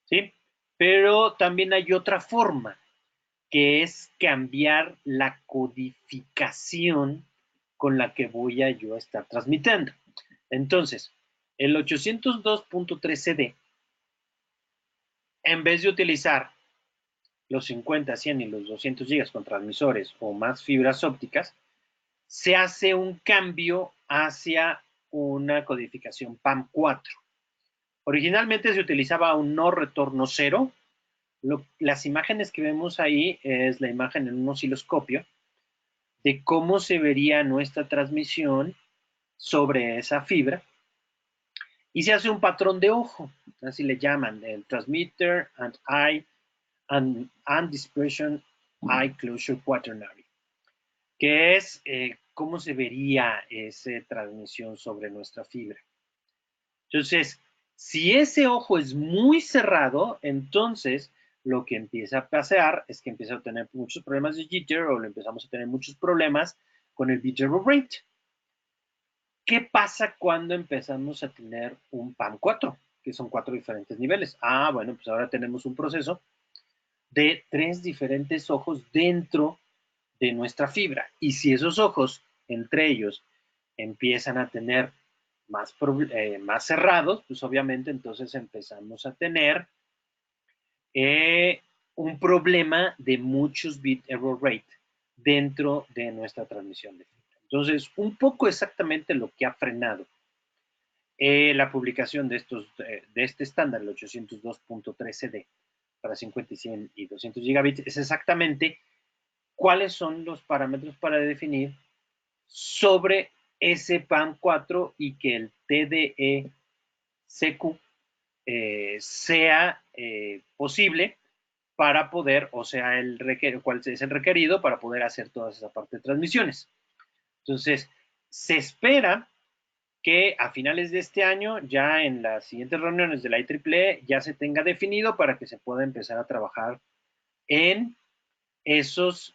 ¿sí? Pero también hay otra forma, que es cambiar la codificación con la que voy a yo estar transmitiendo. Entonces, el 802.13d, en vez de utilizar los 50, 100 y los 200 gigas con transmisores o más fibras ópticas, se hace un cambio hacia una codificación PAM4. Originalmente se utilizaba un no retorno cero. Las imágenes que vemos ahí es la imagen en un osciloscopio de cómo se vería nuestra transmisión sobre esa fibra y se hace un patrón de ojo, así le llaman, el transmitter and eye and dispersion eye closure quaternary, que es cómo se vería esa transmisión sobre nuestra fibra. Entonces, si ese ojo es muy cerrado, entonces lo que empieza a pasar es que empieza a tener muchos problemas de jitter o empezamos a tener muchos problemas con el bit error rate. ¿Qué pasa cuando empezamos a tener un PAM4? Que son 4 diferentes niveles. Ah, bueno, pues ahora tenemos un proceso de 3 diferentes ojos dentro de nuestra fibra. Y si esos ojos, entre ellos, empiezan a tener más cerrados, pues obviamente entonces empezamos a tener un problema de muchos bit error rate dentro de nuestra transmisión de fibra. Entonces, un poco exactamente lo que ha frenado la publicación de este estándar, el 802.13d, para 50, 100 y 200 gigabits, es exactamente cuáles son los parámetros para definir sobre ese PAM4 y que el TDE-CQ sea posible para poder, o sea, cuál es el requerido para poder hacer toda esa parte de transmisiones. Entonces, se espera que a finales de este año, ya en las siguientes reuniones de la IEEE, ya se tenga definido para que se pueda empezar a trabajar en esos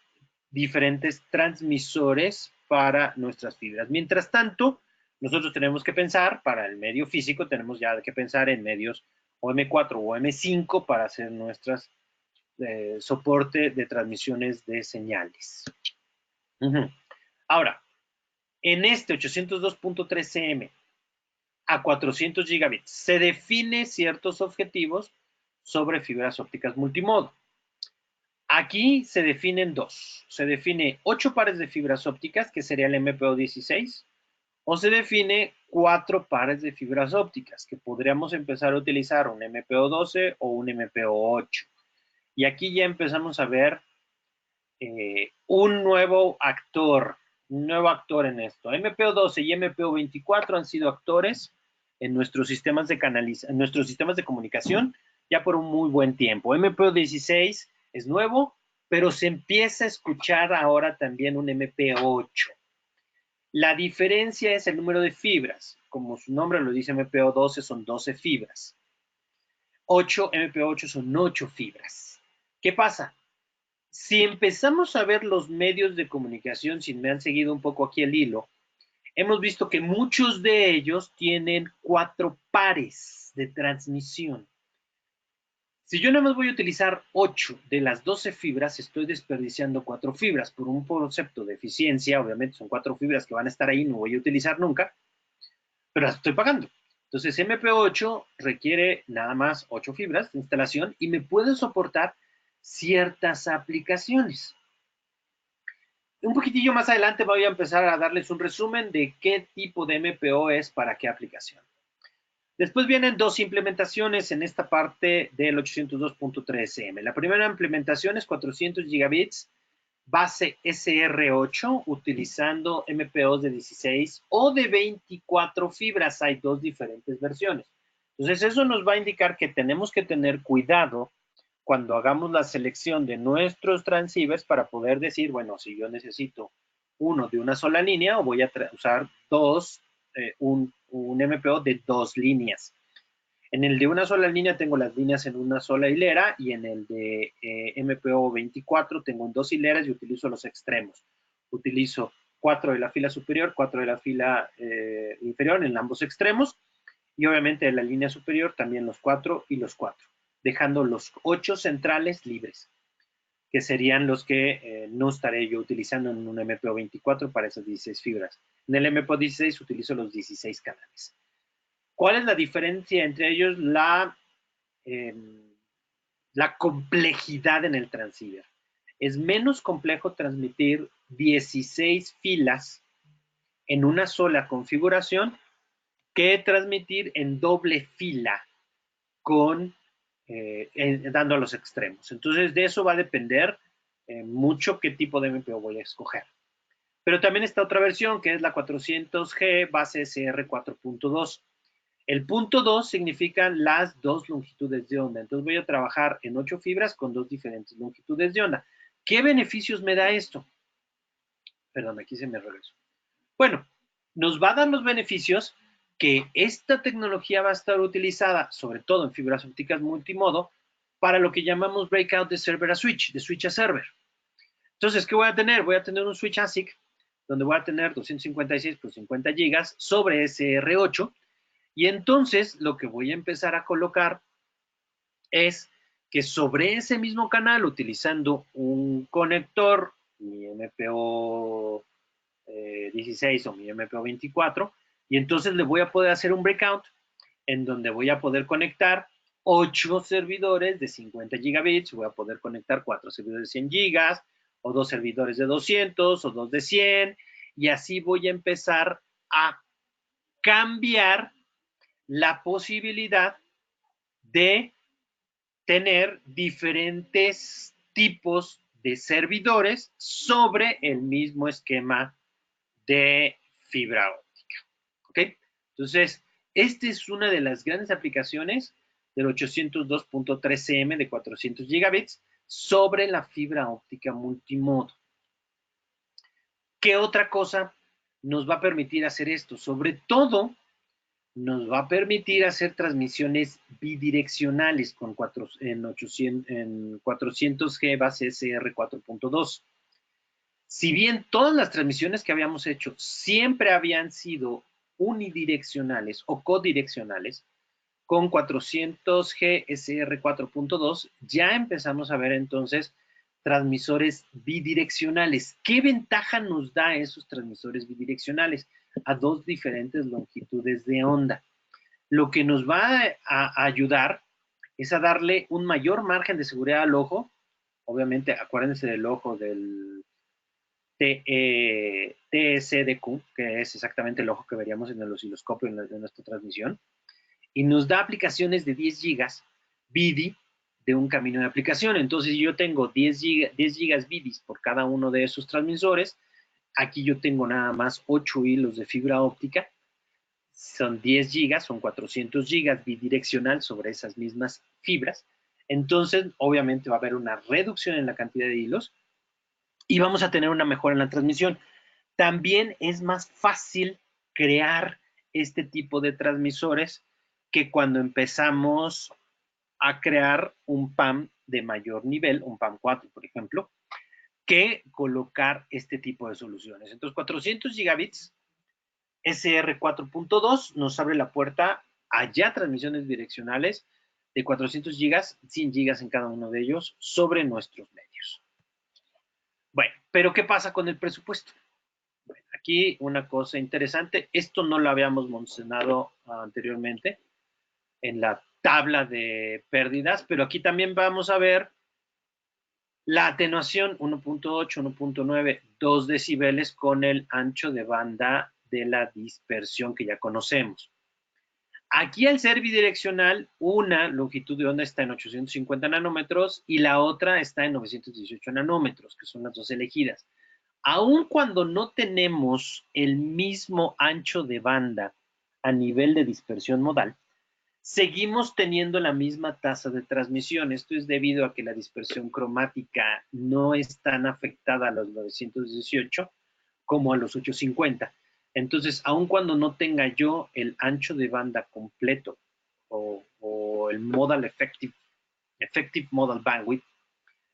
diferentes transmisores para nuestras fibras. Mientras tanto, nosotros tenemos que pensar, para el medio físico, tenemos ya que pensar en medios OM4 o OM5 para hacer nuestras soporte de transmisiones de señales. Ahora, en este 802.13m a 400 gigabits se define ciertos objetivos sobre fibras ópticas multimodo. Aquí se definen dos. Se define 8 pares de fibras ópticas, que sería el MPO16, o se define 4 pares de fibras ópticas, que podríamos empezar a utilizar un MPO12 o un MPO8. Y aquí ya empezamos a ver un nuevo actor en esto. MPO12 y MPO24 han sido actores en nuestros sistemas de comunicación ya por un muy buen tiempo. MPO16 es nuevo, pero se empieza a escuchar ahora también un MPO8. La diferencia es el número de fibras. Como su nombre lo dice, MPO12 son 12 fibras. MPO8 son 8 fibras. ¿Qué pasa? Si empezamos a ver los medios de comunicación, si me han seguido un poco aquí el hilo, hemos visto que muchos de ellos tienen 4 pares de transmisión. Si yo nada más voy a utilizar 8 de las 12 fibras, estoy desperdiciando 4 fibras por un concepto de eficiencia. Obviamente son 4 fibras que van a estar ahí, no voy a utilizar nunca, pero las estoy pagando. Entonces MPO8 requiere nada más 8 fibras de instalación y me puede soportar ciertas aplicaciones. Un poquitillo más adelante voy a empezar a darles un resumen de qué tipo de MPO es para qué aplicación. Después vienen dos implementaciones en esta parte del 802.13m. La primera implementación es 400 gigabits base SR8 utilizando MPOs de 16 o de 24 fibras. Hay dos diferentes versiones. Entonces eso nos va a indicar que tenemos que tener cuidado cuando hagamos la selección de nuestros transceivers para poder decir, bueno, si yo necesito uno de una sola línea o voy a usar dos un MPO de 2 líneas. En el de una sola línea tengo las líneas en una sola hilera y en el de MPO 24 tengo en 2 hileras y utilizo los extremos. Utilizo 4 de la fila superior, 4 de la fila inferior en ambos extremos y obviamente en la línea superior también los 4 y los 4, dejando los 8 centrales libres, que serían los que no estaré yo utilizando en un MPO 24 para esas 16 fibras. En el MPO 16 utilizo los 16 canales. ¿Cuál es la diferencia entre ellos? La complejidad en el transceiver. Es menos complejo transmitir 16 filas en una sola configuración que transmitir en doble fila con dando a los extremos. Entonces, de eso va a depender mucho qué tipo de MPO voy a escoger. Pero también está otra versión, que es la 400G base SR 4.2. El punto 2 significan las 2 longitudes de onda. Entonces voy a trabajar en 8 fibras con 2 diferentes longitudes de onda. ¿Qué beneficios me da esto? Perdón, aquí se me regresó. Bueno, nos va a dar los beneficios que esta tecnología va a estar utilizada, sobre todo en fibras ópticas multimodo, para lo que llamamos breakout de server a switch, de switch a server. Entonces, ¿qué voy a tener? Voy a tener un switch ASIC, donde voy a tener 256 por 50 gigas sobre SR8, y entonces lo que voy a empezar a colocar es que sobre ese mismo canal, utilizando un conector, mi MPO 16 o mi MPO 24, y entonces le voy a poder hacer un breakout en donde voy a poder conectar 8 servidores de 50 gigabits, voy a poder conectar 4 servidores de 100 gigas, o 2 servidores de 200, o 2 de 100, y así voy a empezar a cambiar la posibilidad de tener diferentes tipos de servidores sobre el mismo esquema de fibra óptica. ¿Ok? Entonces, esta es una de las grandes aplicaciones del 802.13m de 400 gigabits sobre la fibra óptica multimodo. ¿Qué otra cosa nos va a permitir hacer esto? Sobre todo, nos va a permitir hacer transmisiones bidireccionales con 400G base SR 4.2. Si bien todas las transmisiones que habíamos hecho siempre habían sido unidireccionales o codireccionales, con 400G SR 4.2 ya empezamos a ver entonces transmisores bidireccionales. ¿Qué ventaja nos da esos transmisores bidireccionales? A 2 diferentes longitudes de onda. Lo que nos va a ayudar es a darle un mayor margen de seguridad al ojo. Obviamente, acuérdense del ojo del TSDQ, que es exactamente el ojo que veríamos en el osciloscopio de nuestra transmisión, y nos da aplicaciones de 10 gigas BIDI de un camino de aplicación. Entonces yo tengo 10 gigas BIDIs por cada uno de esos transmisores. Aquí yo tengo nada más 8 hilos de fibra óptica. Son 10 gigas, son 400 gigas bidireccional sobre esas mismas fibras. Entonces, obviamente va a haber una reducción en la cantidad de hilos y vamos a tener una mejora en la transmisión. También es más fácil crear este tipo de transmisores que cuando empezamos a crear un PAM de mayor nivel, un PAM 4, por ejemplo, que colocar este tipo de soluciones. Entonces, 400 gigabits SR 4.2 nos abre la puerta a ya transmisiones direccionales de 400 gigas, 100 gigas en cada uno de ellos sobre nuestros medios. Bueno, pero ¿qué pasa con el presupuesto? Bueno, aquí una cosa interesante, esto no lo habíamos mencionado anteriormente en la tabla de pérdidas, pero aquí también vamos a ver la atenuación 1.8, 1.9, 2 decibeles con el ancho de banda de la dispersión que ya conocemos. Aquí al ser bidireccional, una longitud de onda está en 850 nanómetros y la otra está en 918 nanómetros, que son las dos elegidas. Aun cuando no tenemos el mismo ancho de banda a nivel de dispersión modal, seguimos teniendo la misma tasa de transmisión. Esto es debido a que la dispersión cromática no es tan afectada a los 918 como a los 850. Entonces, aun cuando no tenga yo el ancho de banda completo o el modal effective modal bandwidth,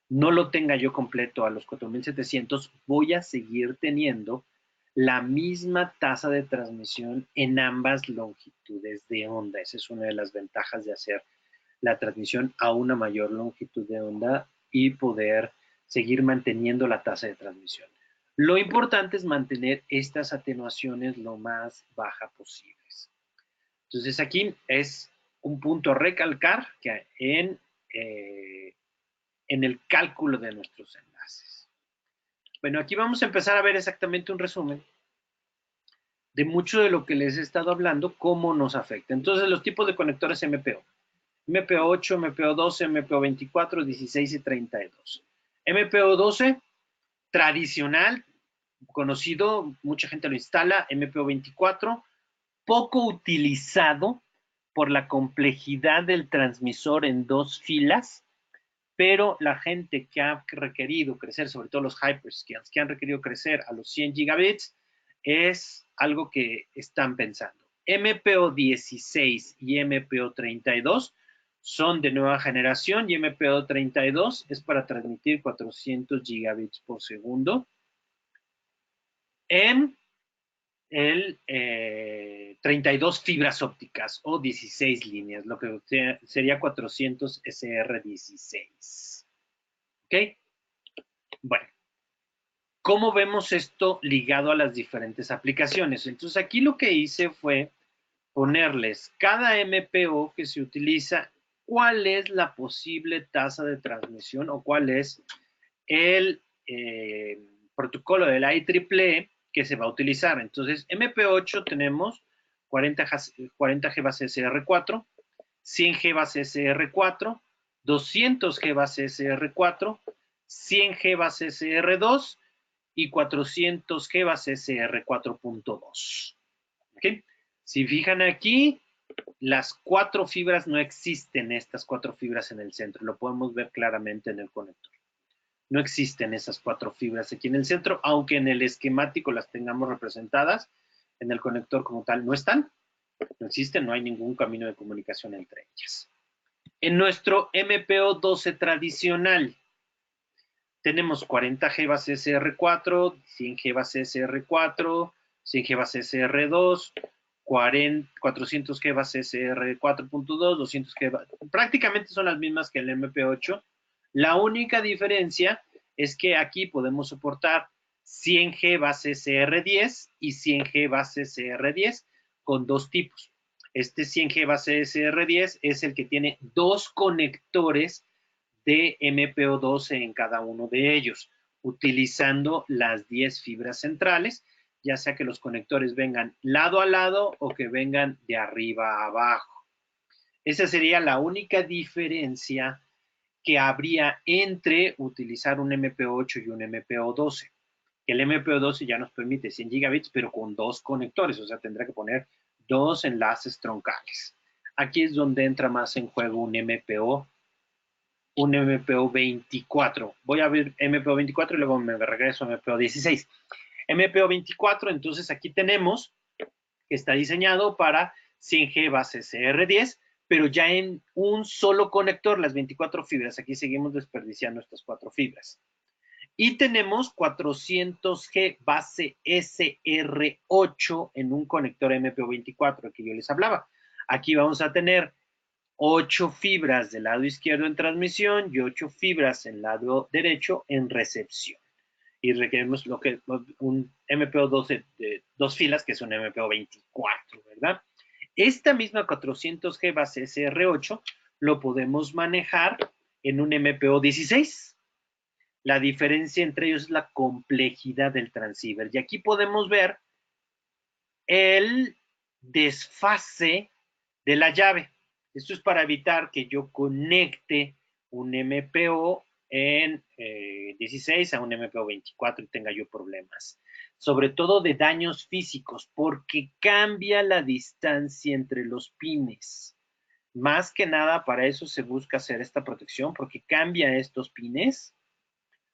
no lo tenga yo completo a los 4700, voy a seguir teniendo la misma tasa de transmisión en ambas longitudes de onda. Esa es una de las ventajas de hacer la transmisión a una mayor longitud de onda y poder seguir manteniendo la tasa de transmisión. Lo importante es mantener estas atenuaciones lo más bajas posibles. Entonces aquí es un punto a recalcar que en el cálculo de nuestros enlaces. Bueno, aquí vamos a empezar a ver exactamente un resumen de mucho de lo que les he estado hablando, cómo nos afecta. Entonces, los tipos de conectores MPO. MPO8, MPO12, MPO24, 16 y 32. MPO12, tradicional, conocido, mucha gente lo instala. MPO24, poco utilizado por la complejidad del transmisor en dos filas, pero la gente que ha requerido crecer, sobre todo los hyperscales, que han requerido crecer a los 100 gigabits, es algo que están pensando. MPO16 y MPO32 son de nueva generación y MPO32 es para transmitir 400 gigabits por segundo en el 32 fibras ópticas o 16 líneas, lo que sería 400 SR16. ¿Ok? Bueno, ¿cómo vemos esto ligado a las diferentes aplicaciones? Entonces aquí lo que hice fue ponerles cada MPO que se utiliza, cuál es la posible tasa de transmisión o cuál es el protocolo del IEEE que se va a utilizar. Entonces, MP8 tenemos 40 G base SR4, 100 G base SR4, 200 G base SR4, 100 G base SR2 y 400 G base SR4.2. ¿Okay? Si fijan aquí, las cuatro fibras no existen, estas cuatro fibras en el centro. Lo podemos ver claramente en el conector. No existen esas cuatro fibras aquí en el centro, aunque en el esquemático las tengamos representadas, en el conector como tal no están, no existen, no hay ningún camino de comunicación entre ellas. En nuestro MPO12 tradicional, tenemos 40 G base SR4, 100 G base SR4, 100 G base SR2, 400 G base SR4.2, 200 G, prácticamente son las mismas que el MP8. La única diferencia es que aquí podemos soportar 100 G base SR10 y 100 G base SR10 con dos tipos. Este 100 G base SR10 es el que tiene dos conectores de MPO12 en cada uno de ellos, utilizando las 10 fibras centrales, ya sea que los conectores vengan lado a lado o que vengan de arriba a abajo. Esa sería la única diferencia que habría entre utilizar un MPO8 y un MPO12. El MPO12 ya nos permite 100 gigabits, pero con dos conectores, o sea, tendrá que poner dos enlaces troncales. Aquí es donde entra más en juego un MPO 24. Voy a abrir MPO 24 y luego me regreso a MPO 16. MPO 24, entonces aquí tenemos que está diseñado para 100G base CR10, pero ya en un solo conector, las 24 fibras. Aquí seguimos desperdiciando estas 4 fibras. Y tenemos 400G base SR8 en un conector MPO24 que yo les hablaba. Aquí vamos a tener 8 fibras del lado izquierdo en transmisión y 8 fibras en lado derecho en recepción. Y requerimos lo que un MPO12 de dos filas, que es un MPO24, ¿verdad? Esta misma 400G base SR8 lo podemos manejar en un MPO16. La diferencia entre ellos es la complejidad del transceiver. Y aquí podemos ver el desfase de la llave. Esto es para evitar que yo conecte un MPO en 16 a un MPO 24 y tenga yo problemas. Sobre todo de daños físicos, porque cambia la distancia entre los pines. Más que nada, para eso se busca hacer esta protección, porque cambia estos pines,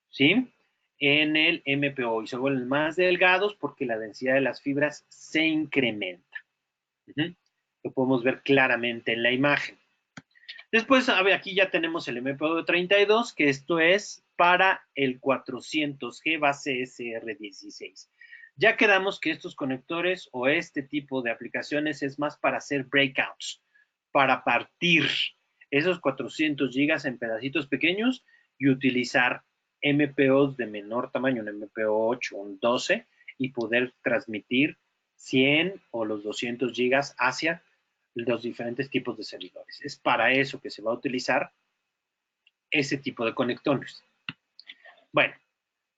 ¿sí? en el MPO y se vuelven más delgados porque la densidad de las fibras se incrementa. Lo podemos ver claramente en la imagen. Después, a ver, aquí ya tenemos el MPO de 32, que esto es para el 400G base SR16. Ya quedamos que estos conectores o este tipo de aplicaciones es más para hacer breakouts, para partir esos 400 gigas en pedacitos pequeños y utilizar MPOs de menor tamaño, un MPO 8, un 12, y poder transmitir 100 o los 200 gigas hacia los diferentes tipos de servidores. Es para eso que se va a utilizar ese tipo de conectores. Bueno,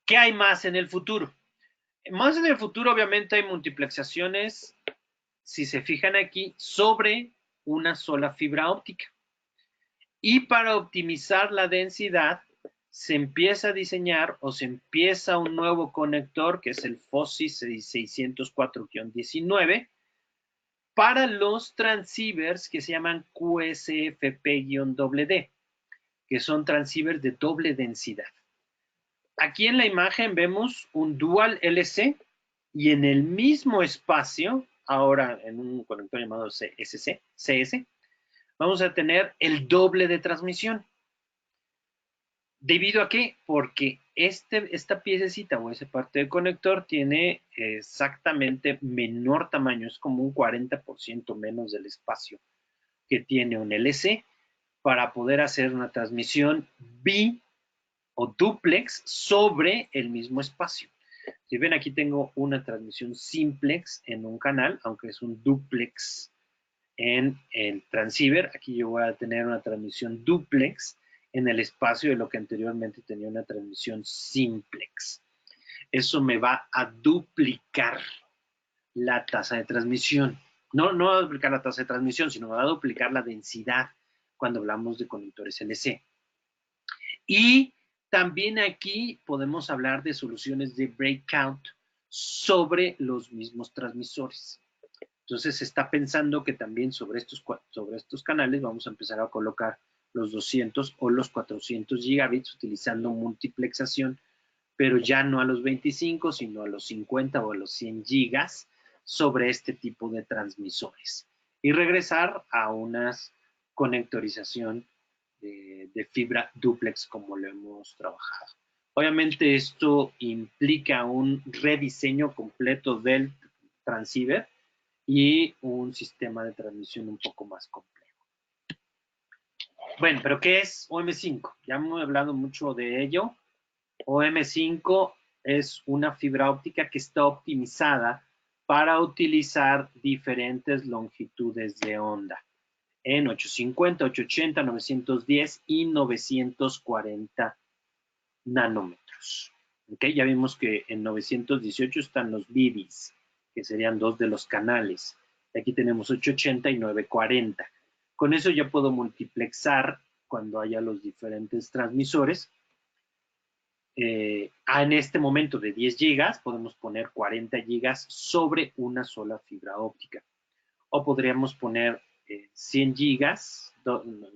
¿qué hay más en el futuro? Más en el futuro, obviamente, hay multiplexaciones, si se fijan aquí, sobre una sola fibra óptica. Y para optimizar la densidad, se empieza a diseñar o se empieza un nuevo conector, que es el FOSI 604-19, para los transceivers que se llaman QSFP-D, que son transceivers de doble densidad. Aquí en la imagen vemos un dual LC y en el mismo espacio, ahora en un conector llamado CS, vamos a tener el doble de transmisión. ¿Debido a qué? Porque esta piececita o esa parte del conector tiene exactamente menor tamaño, es como un 40% menos del espacio que tiene un LC para poder hacer una transmisión bi o duplex sobre el mismo espacio. Si ven, aquí tengo una transmisión simplex en un canal, aunque es un duplex en el transceiver. Aquí yo voy a tener una transmisión duplex en el espacio de lo que anteriormente tenía una transmisión simplex. Eso me va a duplicar la tasa de transmisión. No va a duplicar la tasa de transmisión, sino va a duplicar la densidad cuando hablamos de conectores LC. Y también aquí podemos hablar de soluciones de breakout sobre los mismos transmisores. Entonces se está pensando que también sobre estos canales vamos a empezar a colocar los 200 o los 400 gigabits utilizando multiplexación, pero ya no a los 25, sino a los 50 o a los 100 gigas sobre este tipo de transmisores. Y regresar a una conectorización de fibra duplex como lo hemos trabajado. Obviamente esto implica un rediseño completo del transceiver y un sistema de transmisión un poco más complejo. Bueno, pero ¿qué es OM5? Ya hemos hablado mucho de ello. OM5 es una fibra óptica que está optimizada para utilizar diferentes longitudes de onda en 850, 880, 910 y 940 nanómetros. ¿Okay? Ya vimos que en 918 están los BBs, que serían dos de los canales. Aquí tenemos 880 y 940. Con eso ya puedo multiplexar cuando haya los diferentes transmisores. En este momento de 10 gigas podemos poner 40 gigas sobre una sola fibra óptica. O podríamos poner 100 gigas,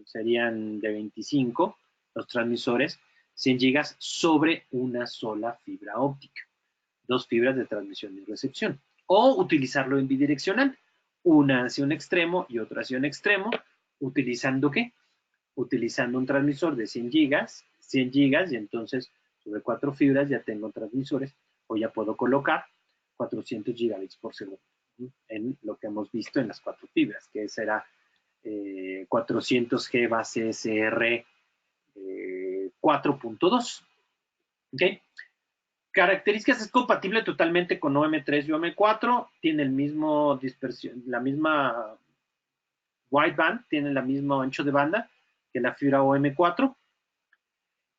serían de 25 los transmisores, 100 gigas sobre una sola fibra óptica. Dos fibras de transmisión y recepción. O utilizarlo en bidireccional. Una hacia un extremo y otra hacia un extremo. ¿Utilizando qué? Utilizando un transmisor de 100 gigas y entonces sobre 4 fibras ya tengo transmisores o ya puedo colocar 400 gigabits por segundo en lo que hemos visto en las 4 fibras, que será 400G base SR 4.2. ¿Okay? Características, es compatible totalmente con OM3 y OM4, tiene el mismo dispersión, la misma wideband, tiene el mismo ancho de banda que la fibra OM4.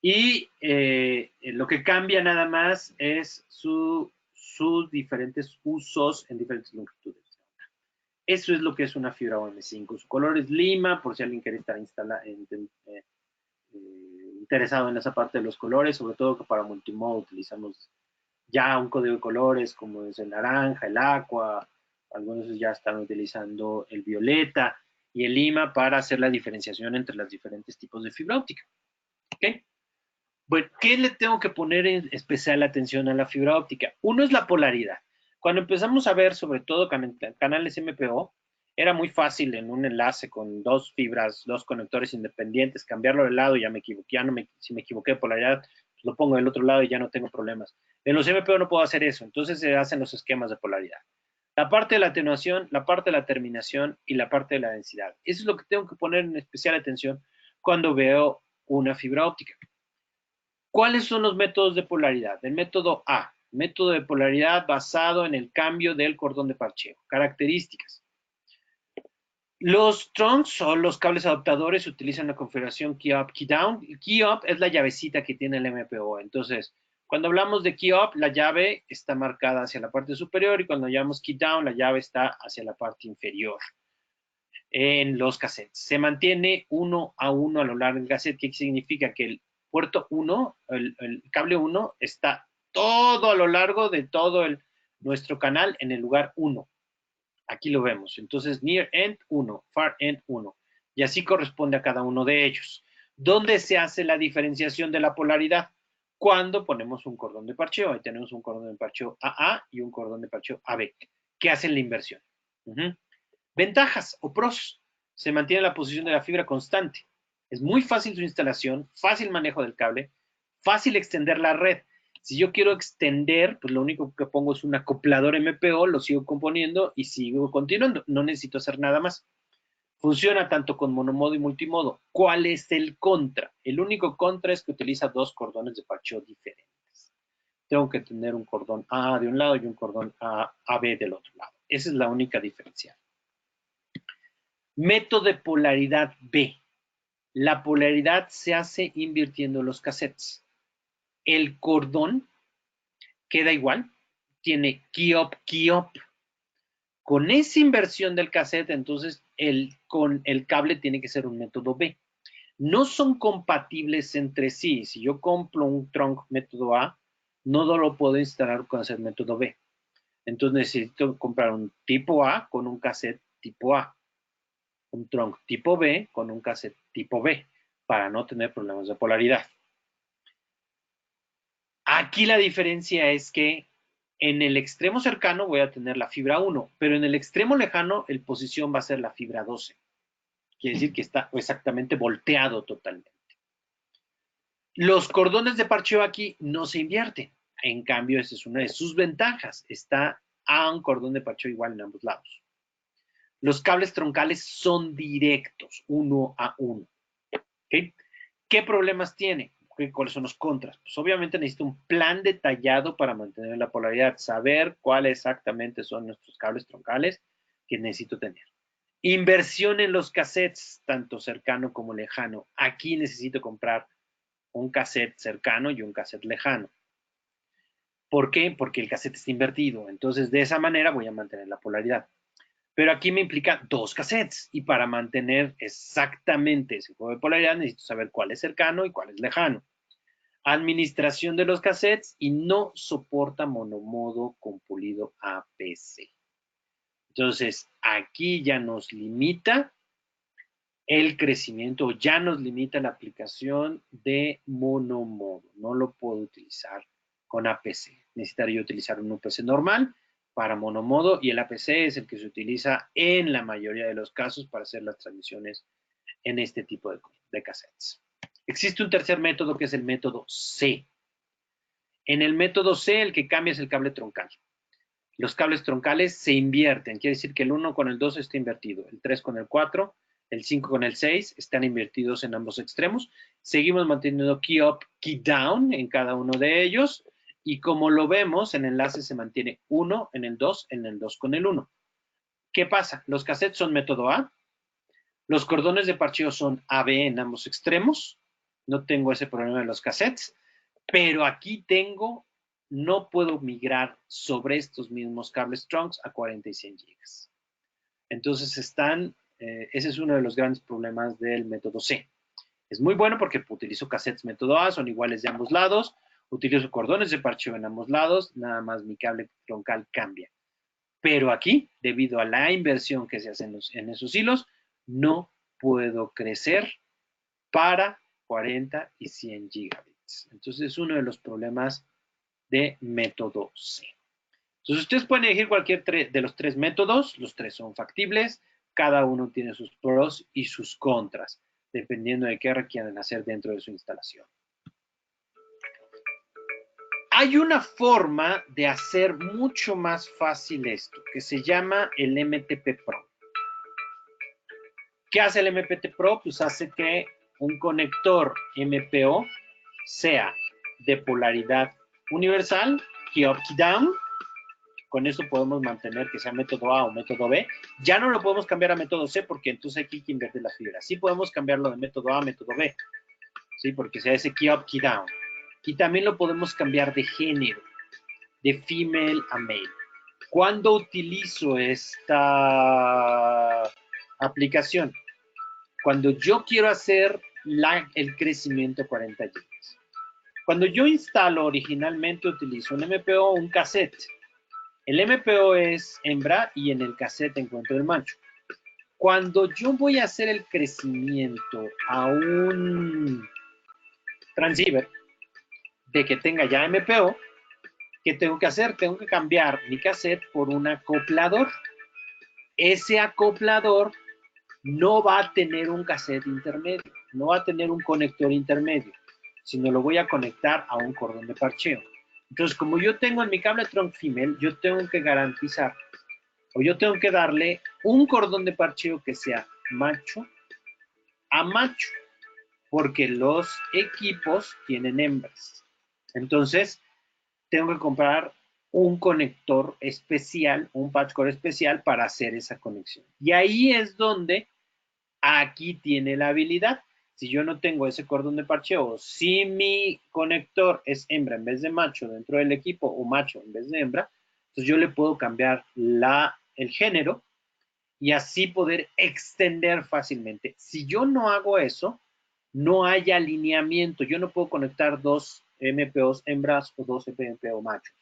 Y lo que cambia nada más es sus diferentes usos en diferentes longitudes. Eso es lo que es una fibra OM5. Su color es lima, por si alguien quiere estar interesado en esa parte de los colores, sobre todo que para multimodo utilizamos ya un código de colores como es el naranja, el aqua, algunos ya están utilizando el violeta y el lima para hacer la diferenciación entre los diferentes tipos de fibra óptica. ¿Okay? Bueno, ¿qué le tengo que poner en especial atención a la fibra óptica? Uno es la polaridad. Cuando empezamos a ver, sobre todo canales MPO, era muy fácil en un enlace con dos fibras, dos conectores independientes, cambiarlo de lado, ya me equivoqué, si me equivoqué de polaridad, pues lo pongo del otro lado y ya no tengo problemas. En los MPO no puedo hacer eso, entonces se hacen los esquemas de polaridad. La parte de la atenuación, la parte de la terminación y la parte de la densidad. Eso es lo que tengo que poner en especial atención cuando veo una fibra óptica. ¿Cuáles son los métodos de polaridad? El método A, método de polaridad basado en el cambio del cordón de parcheo. Características. Los trunks o los cables adaptadores utilizan la configuración key up, key down. Key up es la llavecita que tiene el MPO. Entonces, cuando hablamos de key up, la llave está marcada hacia la parte superior y cuando llamamos key down, la llave está hacia la parte inferior en los cassettes. Se mantiene 1 a 1 a lo largo del cassette, que significa que el puerto 1, el cable 1, está todo a lo largo de todo nuestro canal en el lugar 1. Aquí lo vemos. Entonces, near end 1, far end 1. Y así corresponde a cada uno de ellos. ¿Dónde se hace la diferenciación de la polaridad? Cuando ponemos un cordón de parcheo. Ahí tenemos un cordón de parcheo AA y un cordón de parcheo AB, que hacen la inversión. Ventajas o pros. Se mantiene la posición de la fibra constante. Es muy fácil su instalación, fácil manejo del cable, fácil extender la red. Si yo quiero extender, pues lo único que pongo es un acoplador MPO, lo sigo componiendo y sigo continuando. No necesito hacer nada más. Funciona tanto con monomodo y multimodo. ¿Cuál es el contra? El único contra es que utiliza dos cordones de parcheo diferentes. Tengo que tener un cordón A de un lado y un cordón AB del otro lado. Esa es la única diferencia. Método de polaridad B. La polaridad se hace invirtiendo los cassettes. El cordón queda igual, tiene key up, key up. Con esa inversión del cassette, entonces con el cable tiene que ser un método B. No son compatibles entre sí. Si yo compro un trunk método A, no lo puedo instalar con el método B. Entonces necesito comprar un tipo A con un cassette tipo A. Un trunk tipo B con un cassette tipo B para no tener problemas de polaridad. Aquí la diferencia es que en el extremo cercano voy a tener la fibra 1, pero en el extremo lejano el posición va a ser la fibra 12. Quiere decir que está exactamente volteado totalmente. Los cordones de parcheo aquí no se invierten. En cambio, esa es una de sus ventajas. Está a un cordón de parcheo igual en ambos lados. Los cables troncales son directos, 1 a 1. ¿Okay? ¿Qué problemas tiene? ¿Cuáles son los contras? Pues obviamente necesito un plan detallado para mantener la polaridad, saber cuáles exactamente son nuestros cables troncales que necesito tener. Inversión en los cassettes, tanto cercano como lejano. Aquí necesito comprar un cassette cercano y un cassette lejano. ¿Por qué? Porque el cassette está invertido. Entonces, de esa manera voy a mantener la polaridad. Pero aquí me implica dos cassettes y para mantener exactamente ese juego de polaridad necesito saber cuál es cercano y cuál es lejano. Administración de los cassettes y no soporta monomodo con pulido APC. Entonces, aquí ya nos limita el crecimiento, ya nos limita la aplicación de monomodo. No lo puedo utilizar con APC. Necesitaría utilizar un UPC normal para monomodo y el APC es el que se utiliza en la mayoría de los casos para hacer las transmisiones en este tipo de cassettes. Existe un tercer método que es el método C. En el método C el que cambia es el cable troncal. Los cables troncales se invierten, quiere decir que el 1 con el 2 está invertido, el 3 con el 4, el 5 con el 6 están invertidos en ambos extremos. Seguimos manteniendo key up, key down en cada uno de ellos y como lo vemos, el enlace se mantiene 1 en el 2 con el 1. ¿Qué pasa? Los cassettes son método A, los cordones de parcheo son AB en ambos extremos, no tengo ese problema de los cassettes, pero aquí no puedo migrar sobre estos mismos cables trunks a 40 y 100 gigas. Entonces ese es uno de los grandes problemas del método C. Es muy bueno porque utilizo cassettes método A, son iguales de ambos lados, utilizo cordones de parcheo en ambos lados, nada más mi cable troncal cambia. Pero aquí, debido a la inversión que se hace en esos hilos, no puedo crecer para 40 y 100 gigabits. gigahertz. Entonces es uno de los problemas de método C. Entonces ustedes pueden elegir cualquier de los tres métodos, los tres son factibles, cada uno tiene sus pros y sus contras, dependiendo de qué requieran hacer dentro de su instalación. Hay una forma de hacer mucho más fácil esto, que se llama el MTP Pro. ¿Qué hace el MTP Pro? Pues hace que un conector MPO sea de polaridad universal, key up, key down. Con eso podemos mantener que sea método A o método B. Ya no lo podemos cambiar a método C porque entonces aquí hay que invertir las fibras. Sí podemos cambiarlo de método A a método B, ¿sí? Porque sea ese key up, key down. Y también lo podemos cambiar de género, de female a male. ¿Cuándo utilizo esta aplicación? Cuando yo quiero hacer el crecimiento 40 GB. Cuando yo instalo originalmente utilizo un MPO o un cassette. El MPO es hembra y en el cassette encuentro el macho. Cuando yo voy a hacer el crecimiento a un transceiver de que tenga ya MPO, ¿qué tengo que hacer? Tengo que cambiar mi cassette por un acoplador. Ese acoplador no va a tener un cassette intermedio, no va a tener un conector intermedio, sino lo voy a conectar a un cordón de parcheo. Entonces, como yo tengo en mi cable trunk female, yo tengo que garantizar, o yo tengo que darle un cordón de parcheo que sea macho a macho, porque los equipos tienen hembras. Entonces, tengo que comprar un conector especial, un patch cord especial para hacer esa conexión. Y ahí es donde aquí tiene la habilidad. Si yo no tengo ese cordón de parcheo, si mi conector es hembra en vez de macho dentro del equipo o macho en vez de hembra, entonces yo le puedo cambiar el género y así poder extender fácilmente. Si yo no hago eso, no hay alineamiento. Yo no puedo conectar dos MPOs hembras o dos MPO machos.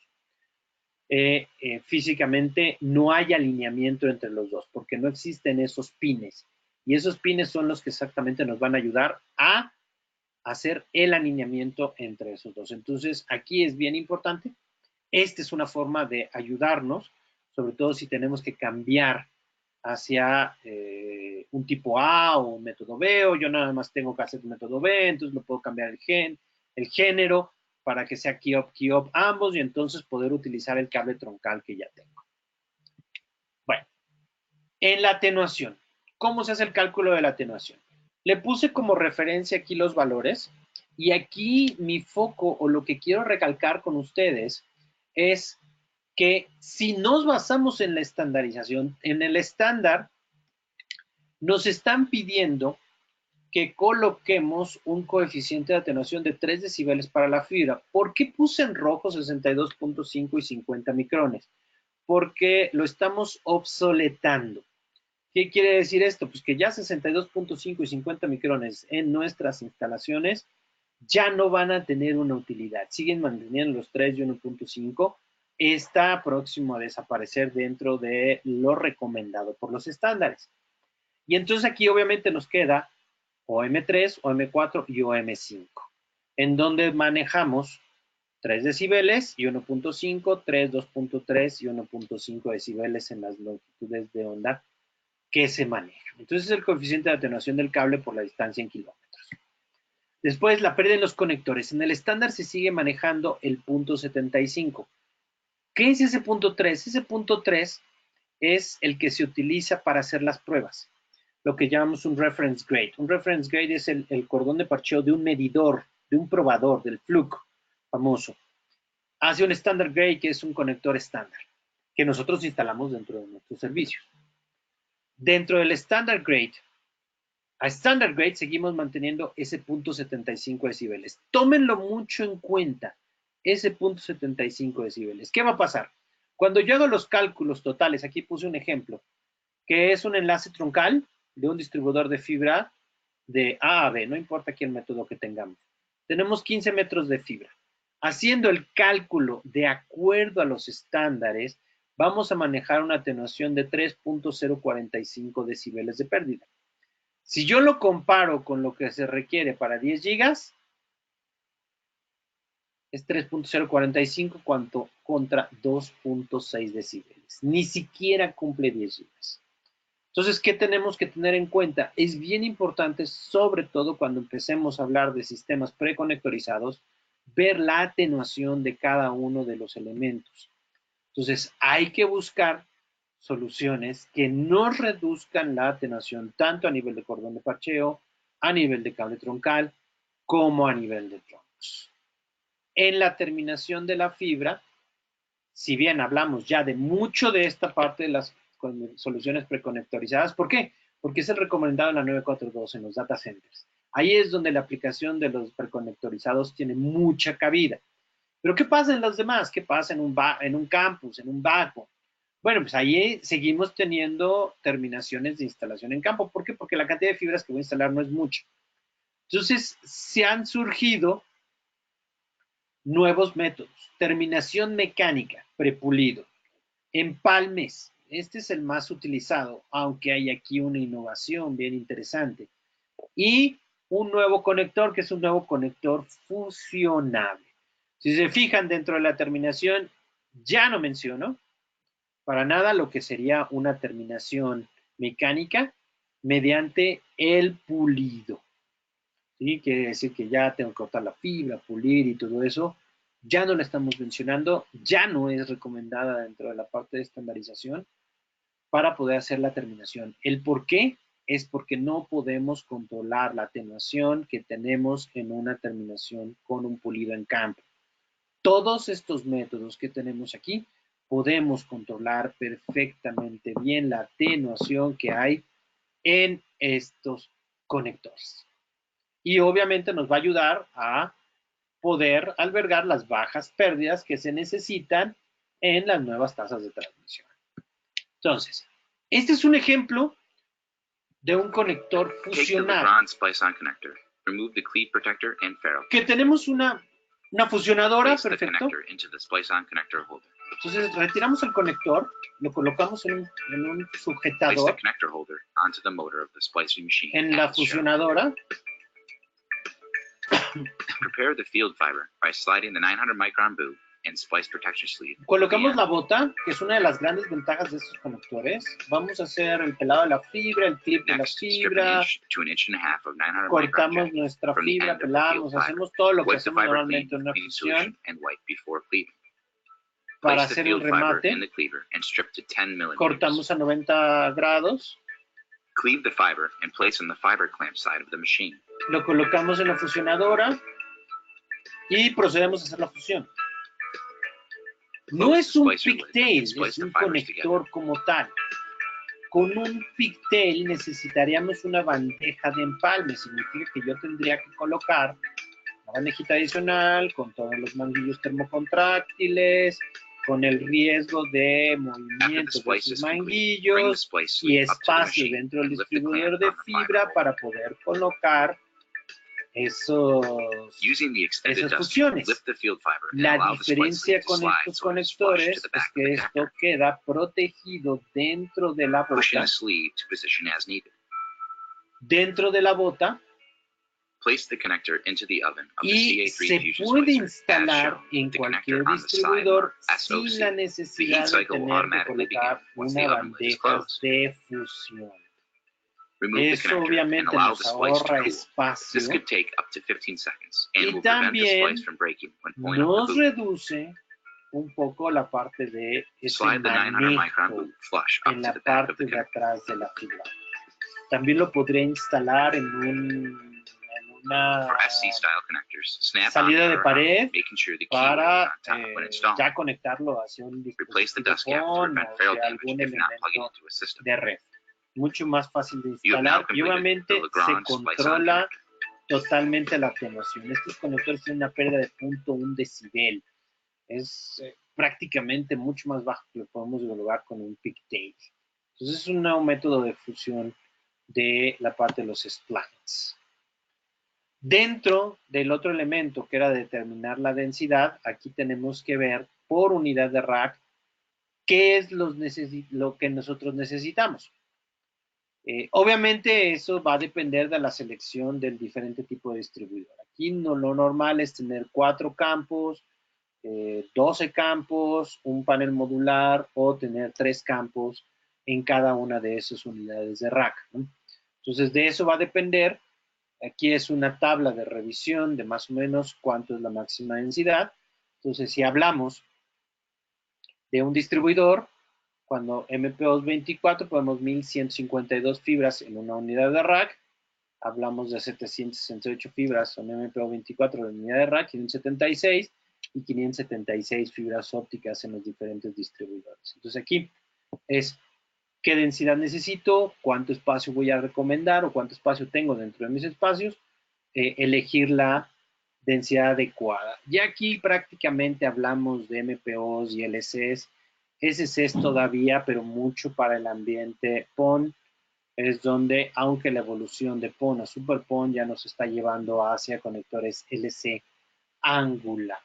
Físicamente no hay alineamiento entre los dos porque no existen esos pines. Y esos pines son los que exactamente nos van a ayudar a hacer el alineamiento entre esos dos. Entonces, aquí es bien importante. Esta es una forma de ayudarnos, sobre todo si tenemos que cambiar hacia un tipo A o un método B, o yo nada más tengo que hacer un método B, entonces lo puedo cambiar el género para que sea key up ambos y entonces poder utilizar el cable troncal que ya tengo. Bueno, en la atenuación, ¿cómo se hace el cálculo de la atenuación? Le puse como referencia aquí los valores y aquí mi foco o lo que quiero recalcar con ustedes es que si nos basamos en la estandarización, en el estándar, nos están pidiendo que coloquemos un coeficiente de atenuación de 3 decibeles para la fibra. ¿Por qué puse en rojo 62.5 y 50 micrones? Porque lo estamos obsoletando. ¿Qué quiere decir esto? Pues que ya 62.5 y 50 micrones en nuestras instalaciones ya no van a tener una utilidad. Siguen manteniendo los 3 y 1.5. Está próximo a desaparecer dentro de lo recomendado por los estándares. Y entonces aquí obviamente nos queda OM3, OM4 y OM5, en donde manejamos 3 decibeles y 1.5, 3, 2.3 y 1.5 decibeles en las longitudes de onda que se manejan. Entonces es el coeficiente de atenuación del cable por la distancia en kilómetros. Después la pérdida en los conectores. En el estándar se sigue manejando el punto 75. ¿Qué es ese punto 3? Ese punto 3 es el que se utiliza para hacer las pruebas, lo que llamamos un reference grade. Un reference grade es el cordón de parcheo de un medidor, de un probador, del Fluke famoso, hacia un standard grade, que es un conector estándar, que nosotros instalamos dentro de nuestros servicios. Dentro del standard grade, a standard grade seguimos manteniendo ese punto 75 decibeles. Tómenlo mucho en cuenta, ese punto 75 decibeles. ¿Qué va a pasar? Cuando yo hago los cálculos totales, aquí puse un ejemplo, que es un enlace troncal de un distribuidor de fibra de A a B, no importa qué método que tengamos. Tenemos 15 metros de fibra. Haciendo el cálculo de acuerdo a los estándares, vamos a manejar una atenuación de 3.045 decibeles de pérdida. Si yo lo comparo con lo que se requiere para 10 gigas, es 3.045 contra 2.6 decibeles. Ni siquiera cumple 10 gigas. Entonces, ¿qué tenemos que tener en cuenta? Es bien importante, sobre todo cuando empecemos a hablar de sistemas preconectorizados, ver la atenuación de cada uno de los elementos. Entonces, hay que buscar soluciones que no reduzcan la atenuación tanto a nivel de cordón de parcheo, a nivel de cable troncal, como a nivel de troncos. En la terminación de la fibra, si bien hablamos ya de mucho de esta parte de las soluciones preconectorizadas, ¿por qué? Porque es el recomendado en la 942 en los data centers. Ahí es donde la aplicación de los preconectorizados tiene mucha cabida. Pero ¿qué pasa en los demás? ¿Qué pasa en un campus, en un backbone? Bueno, pues ahí seguimos teniendo terminaciones de instalación en campo. ¿Por qué? Porque la cantidad de fibras que voy a instalar no es mucha. Entonces, se han surgido nuevos métodos. Terminación mecánica, prepulido. Empalmes. Este es el más utilizado, aunque hay aquí una innovación bien interesante. Y un nuevo conector, que es un nuevo conector fusionable. Si se fijan dentro de la terminación, ya no menciono para nada lo que sería una terminación mecánica mediante el pulido. ¿Sí? Quiere decir que ya tengo que cortar la fibra, pulir y todo eso. Ya no la estamos mencionando, ya no es recomendada dentro de la parte de estandarización para poder hacer la terminación. ¿El por qué? Es porque no podemos controlar la atenuación que tenemos en una terminación con un pulido en campo. Todos estos métodos que tenemos aquí, podemos controlar perfectamente bien la atenuación que hay en estos conectores. Y obviamente nos va a ayudar a poder albergar las bajas pérdidas que se necesitan en las nuevas tasas de transmisión. Entonces, este es un ejemplo de un conector fusional. Que tenemos una fusionadora, perfecto. Entonces, retiramos el conector, lo colocamos en un sujetador en la fusionadora. Prepare the field fiber by sliding the 900 micron boot and splice protection sleeve. Colocamos la bota, que es una de las grandes ventajas de estos conectores. Vamos a hacer el pelado de la fibra, el clip de la fibra. Cortamos nuestra fibra, pelamos, hacemos todo lo que hacemos normalmente en una fusión. Para hacer el remate, cortamos a 90 grados. Cleave the fiber and place on the fiber clamp side of the machine. Lo colocamos en la fusionadora y procedemos a hacer la fusión. No es un pigtail, es un conector como tal. Con un pigtail necesitaríamos una bandeja de empalme. Significa que yo tendría que colocar una bandejita adicional con todos los manguillos termocontráctiles, con el riesgo de movimiento de sus manguillos y espacio dentro del distribuidor de fibra para poder colocar esas fusiones. La diferencia con estos conectores es que esto queda protegido dentro de la bota. Dentro de la bota. Y se puede instalar en cualquier distribuidor sin la necesidad de tener que colocar una bandeja de fusión. Eso obviamente nos ahorra espacio y también nos reduce un poco la parte de ese manejo en la parte de atrás de la fibra. También lo podría instalar en una salida de pared para ya conectarlo hacia un dispositivo phone o hacia algún elemento de red. Mucho más fácil de instalar y obviamente se controla totalmente la atenuación. Estos conectores tienen una pérdida de 0.1 decibel. Es prácticamente mucho más bajo que lo podemos lograr con un pigtail. Entonces es un nuevo método de fusión de la parte de los splines. Dentro del otro elemento que era determinar la densidad, aquí tenemos que ver por unidad de rack qué es lo que nosotros necesitamos. Obviamente eso va a depender de la selección del diferente tipo de distribuidor. Aquí lo normal es tener 4 campos, 12 campos, un panel modular o tener 3 campos en cada una de esas unidades de rack, ¿no? Entonces, de eso va a depender. Aquí es una tabla de revisión de más o menos cuánto es la máxima densidad. Entonces, si hablamos de un distribuidor, cuando MPO es 24, ponemos 1152 fibras en una unidad de rack. Hablamos de 768 fibras, son MPO 24 de unidad de rack, 576 y 576 fibras ópticas en los diferentes distribuidores. Entonces aquí es qué densidad necesito, cuánto espacio voy a recomendar o cuánto espacio tengo dentro de mis espacios, elegir la densidad adecuada. Ya aquí prácticamente hablamos de MPOs y LCs, SCs todavía, pero mucho para el ambiente PON, es donde, aunque la evolución de PON a Super PON ya nos está llevando hacia conectores LC angulares.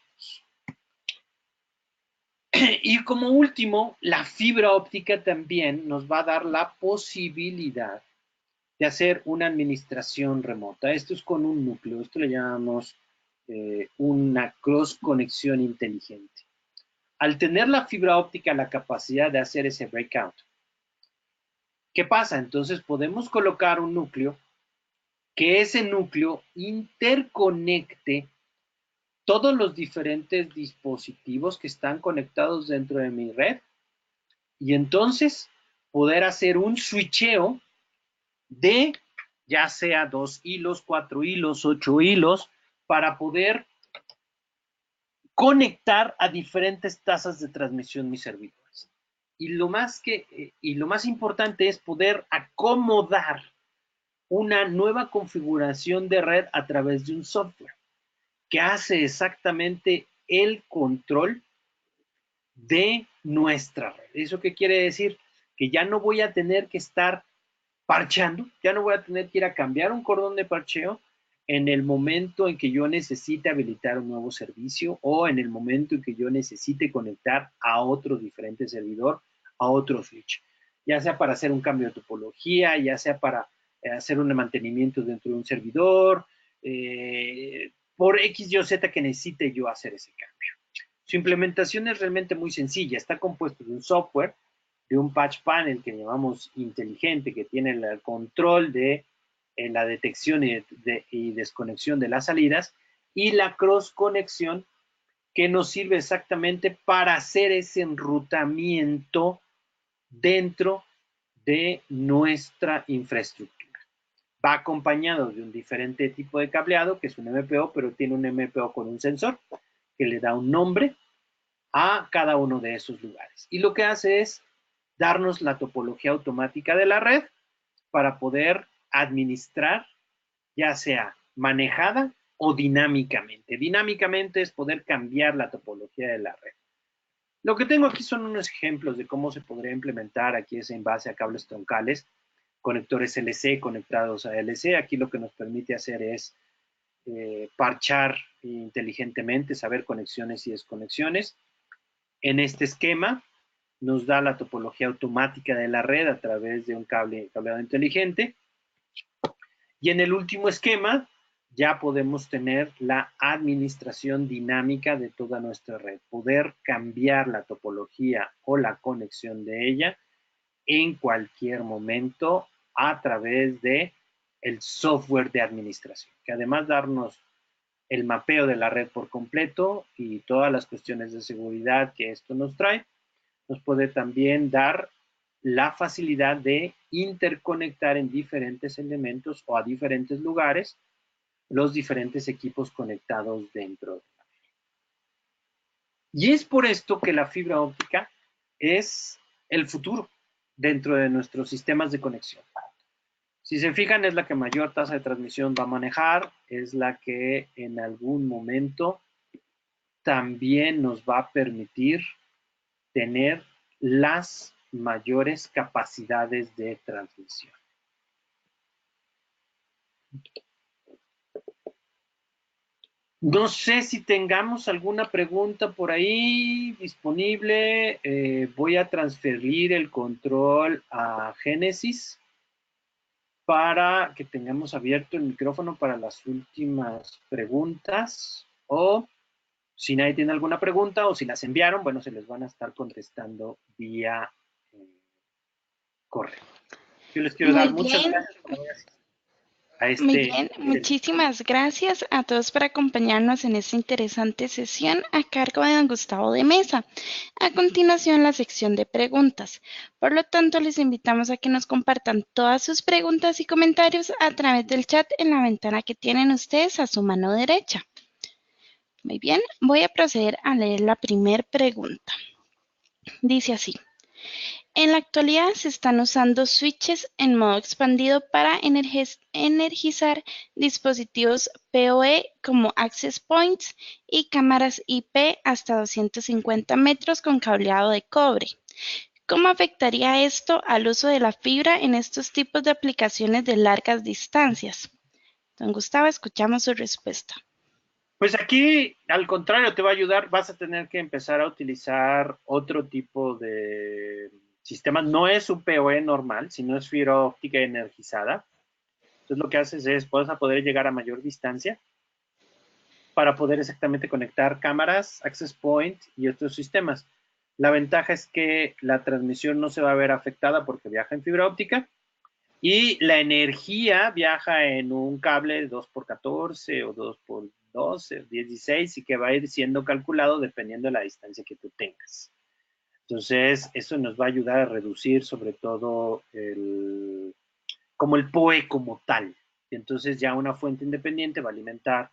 Y como último, la fibra óptica también nos va a dar la posibilidad de hacer una administración remota. Esto es con un núcleo, esto le llamamos una cross conexión inteligente. Al tener la fibra óptica la capacidad de hacer ese breakout, ¿qué pasa? Entonces podemos colocar un núcleo, que ese núcleo interconecte todos los diferentes dispositivos que están conectados dentro de mi red y entonces poder hacer un switcheo de ya sea 2 hilos, 4 hilos, 8 hilos, para poder conectar a diferentes tasas de transmisión mis servidores. Y lo más importante es poder acomodar una nueva configuración de red a través de un software que hace exactamente el control de nuestra red. ¿Eso qué quiere decir? Que ya no voy a tener que estar parchando, ya no voy a tener que ir a cambiar un cordón de parcheo en el momento en que yo necesite habilitar un nuevo servicio o en el momento en que yo necesite conectar a otro diferente servidor, a otro switch, ya sea para hacer un cambio de topología, ya sea para hacer un mantenimiento dentro de un servidor, por X, Y o Z que necesite yo hacer ese cambio. Su implementación es realmente muy sencilla, está compuesto de un software, de un patch panel que llamamos inteligente, que tiene el control de la detección y desconexión de las salidas, y la cross conexión que nos sirve exactamente para hacer ese enrutamiento dentro de nuestra infraestructura. Va acompañado de un diferente tipo de cableado, que es un MPO, pero tiene un MPO con un sensor que le da un nombre a cada uno de esos lugares. Y lo que hace es darnos la topología automática de la red para poder administrar, ya sea manejada o dinámicamente. Dinámicamente es poder cambiar la topología de la red. Lo que tengo aquí son unos ejemplos de cómo se podría implementar. Aquí es en base a cables troncales, conectores LC conectados a LC. Aquí lo que nos permite hacer es parchar inteligentemente, saber conexiones y desconexiones. En este esquema nos da la topología automática de la red a través de un cableado inteligente. Y en el último esquema ya podemos tener la administración dinámica de toda nuestra red, poder cambiar la topología o la conexión de ella en cualquier momento a través de el software de administración, que además darnos el mapeo de la red por completo y todas las cuestiones de seguridad que esto nos trae, nos puede también dar la facilidad de interconectar en diferentes elementos o a diferentes lugares los diferentes equipos conectados dentro de la red. Y es por esto que la fibra óptica es el futuro dentro de nuestros sistemas de conexión. Si se fijan, es la que mayor tasa de transmisión va a manejar, es la que en algún momento también nos va a permitir tener las mayores capacidades de transmisión. No sé si tengamos alguna pregunta por ahí disponible. Voy a transferir el control a Génesis. para que tengamos abierto el micrófono para las últimas preguntas, o si nadie tiene alguna pregunta o si las enviaron, bueno, se les van a estar contestando vía correo. Yo les quiero Muy dar muchas bien. gracias a Muy este. bien, muchísimas gracias a todos por acompañarnos en esta interesante sesión a cargo de don Gustavo de Mesa. A continuación, la sección de preguntas. Por lo tanto, les invitamos a que nos compartan todas sus preguntas y comentarios a través del chat en la ventana que tienen ustedes a su mano derecha. Muy bien, voy a proceder a leer la primera pregunta. Dice así. En la actualidad se están usando switches en modo expandido para energizar dispositivos PoE como access points y cámaras IP hasta 250 metros con cableado de cobre. ¿Cómo afectaría esto al uso de la fibra en estos tipos de aplicaciones de largas distancias? Don Gustavo, escuchamos su respuesta. Pues aquí, al contrario, te va a ayudar, vas a tener que empezar a utilizar otro tipo de sistema. No es un PoE normal, sino es fibra óptica energizada. Entonces lo que haces es, vas a poder llegar a mayor distancia para poder exactamente conectar cámaras, access point y otros sistemas. La ventaja es que la transmisión no se va a ver afectada porque viaja en fibra óptica y la energía viaja en un cable 2x14 o 2x12, 16 y que va a ir siendo calculado dependiendo de la distancia que tú tengas. Entonces, eso nos va a ayudar a reducir sobre todo como el PoE como tal. Y entonces ya una fuente independiente va a alimentar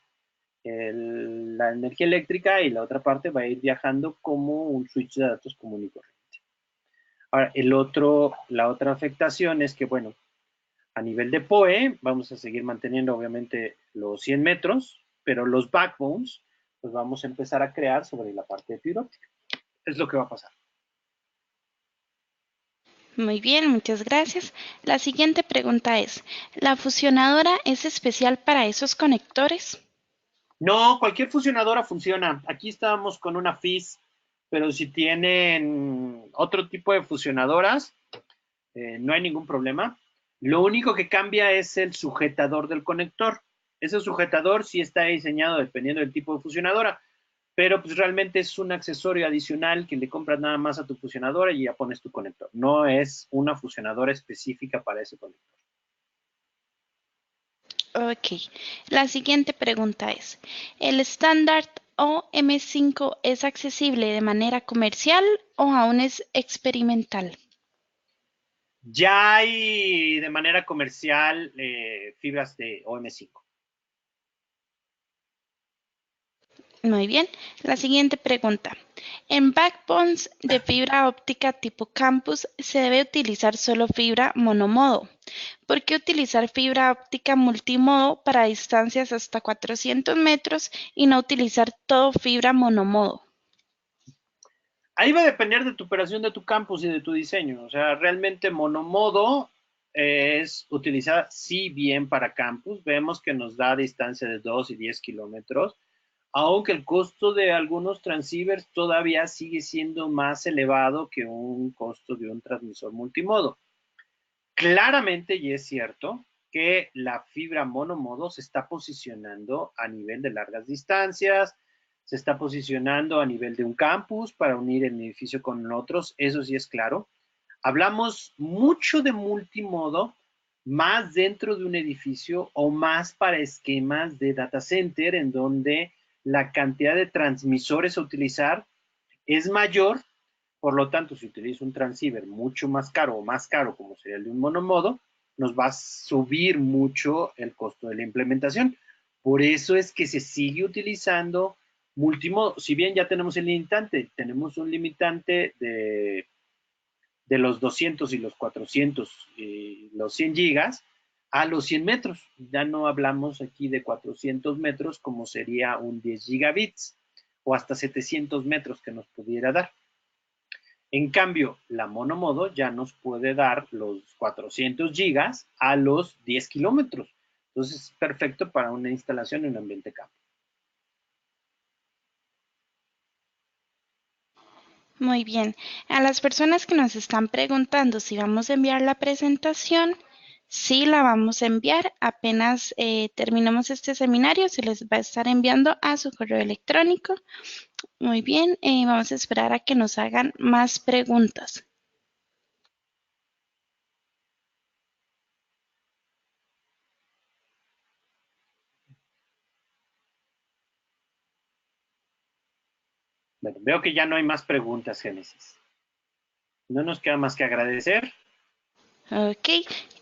la energía eléctrica y la otra parte va a ir viajando como un switch de datos común y corriente. Ahora, la otra afectación es que, bueno, a nivel de PoE vamos a seguir manteniendo obviamente los 100 metros, pero los backbones los vamos a empezar a crear sobre la parte de fibra óptica. Es lo que va a pasar. Muy bien, muchas gracias. La siguiente pregunta es, ¿la fusionadora es especial para esos conectores? No, cualquier fusionadora funciona. Aquí estábamos con una FIS, pero si tienen otro tipo de fusionadoras, no hay ningún problema. Lo único que cambia es el sujetador del conector. Ese sujetador sí está diseñado dependiendo del tipo de fusionadora, pero pues realmente es un accesorio adicional que le compras nada más a tu fusionadora y ya pones tu conector. No es una fusionadora específica para ese conector. Ok, la siguiente pregunta es, ¿el estándar OM5 es accesible de manera comercial o aún es experimental? Ya hay de manera comercial fibras de OM5. Muy bien, la siguiente pregunta. En backbones de fibra óptica tipo campus se debe utilizar solo fibra monomodo. ¿Por qué utilizar fibra óptica multimodo para distancias hasta 400 metros y no utilizar todo fibra monomodo? Ahí va a depender de tu operación de tu campus y de tu diseño. O sea, realmente monomodo es utilizada sí bien para campus. Vemos que nos da distancia de 2 y 10 kilómetros, aunque el costo de algunos transceivers todavía sigue siendo más elevado que un costo de un transmisor multimodo. Claramente, y es cierto, que la fibra monomodo se está posicionando a nivel de largas distancias, se está posicionando a nivel de un campus para unir el edificio con otros, eso sí es claro. Hablamos mucho de multimodo, más dentro de un edificio o más para esquemas de data center en donde la cantidad de transmisores a utilizar es mayor. Por lo tanto, si utilizo un transceiver mucho más caro o más caro, como sería el de un monomodo, nos va a subir mucho el costo de la implementación. Por eso es que se sigue utilizando multimodo. Si bien ya tenemos el limitante, tenemos un limitante de los 200 y los 400 y los 100 gigas a los 100 metros. Ya no hablamos aquí de 400 metros como sería un 10 gigabits o hasta 700 metros que nos pudiera dar. En cambio, la monomodo ya nos puede dar los 400 gigas a los 10 kilómetros. Entonces, es perfecto para una instalación en un ambiente campo. Muy bien. A las personas que nos están preguntando si vamos a enviar la presentación, Sí, la vamos a enviar. Apenas terminemos este seminario, se les va a estar enviando a su correo electrónico. Muy bien, vamos a esperar a que nos hagan más preguntas. Bueno, veo que ya no hay más preguntas, Génesis. No nos queda más que agradecer. Ok,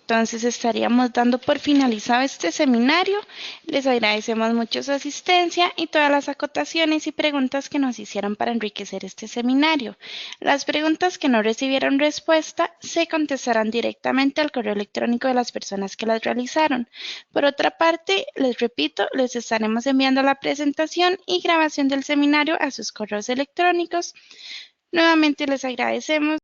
entonces estaríamos dando por finalizado este seminario. Les agradecemos mucho su asistencia y todas las acotaciones y preguntas que nos hicieron para enriquecer este seminario. Las preguntas que no recibieron respuesta se contestarán directamente al correo electrónico de las personas que las realizaron. Por otra parte, les repito, les estaremos enviando la presentación y grabación del seminario a sus correos electrónicos. Nuevamente les agradecemos.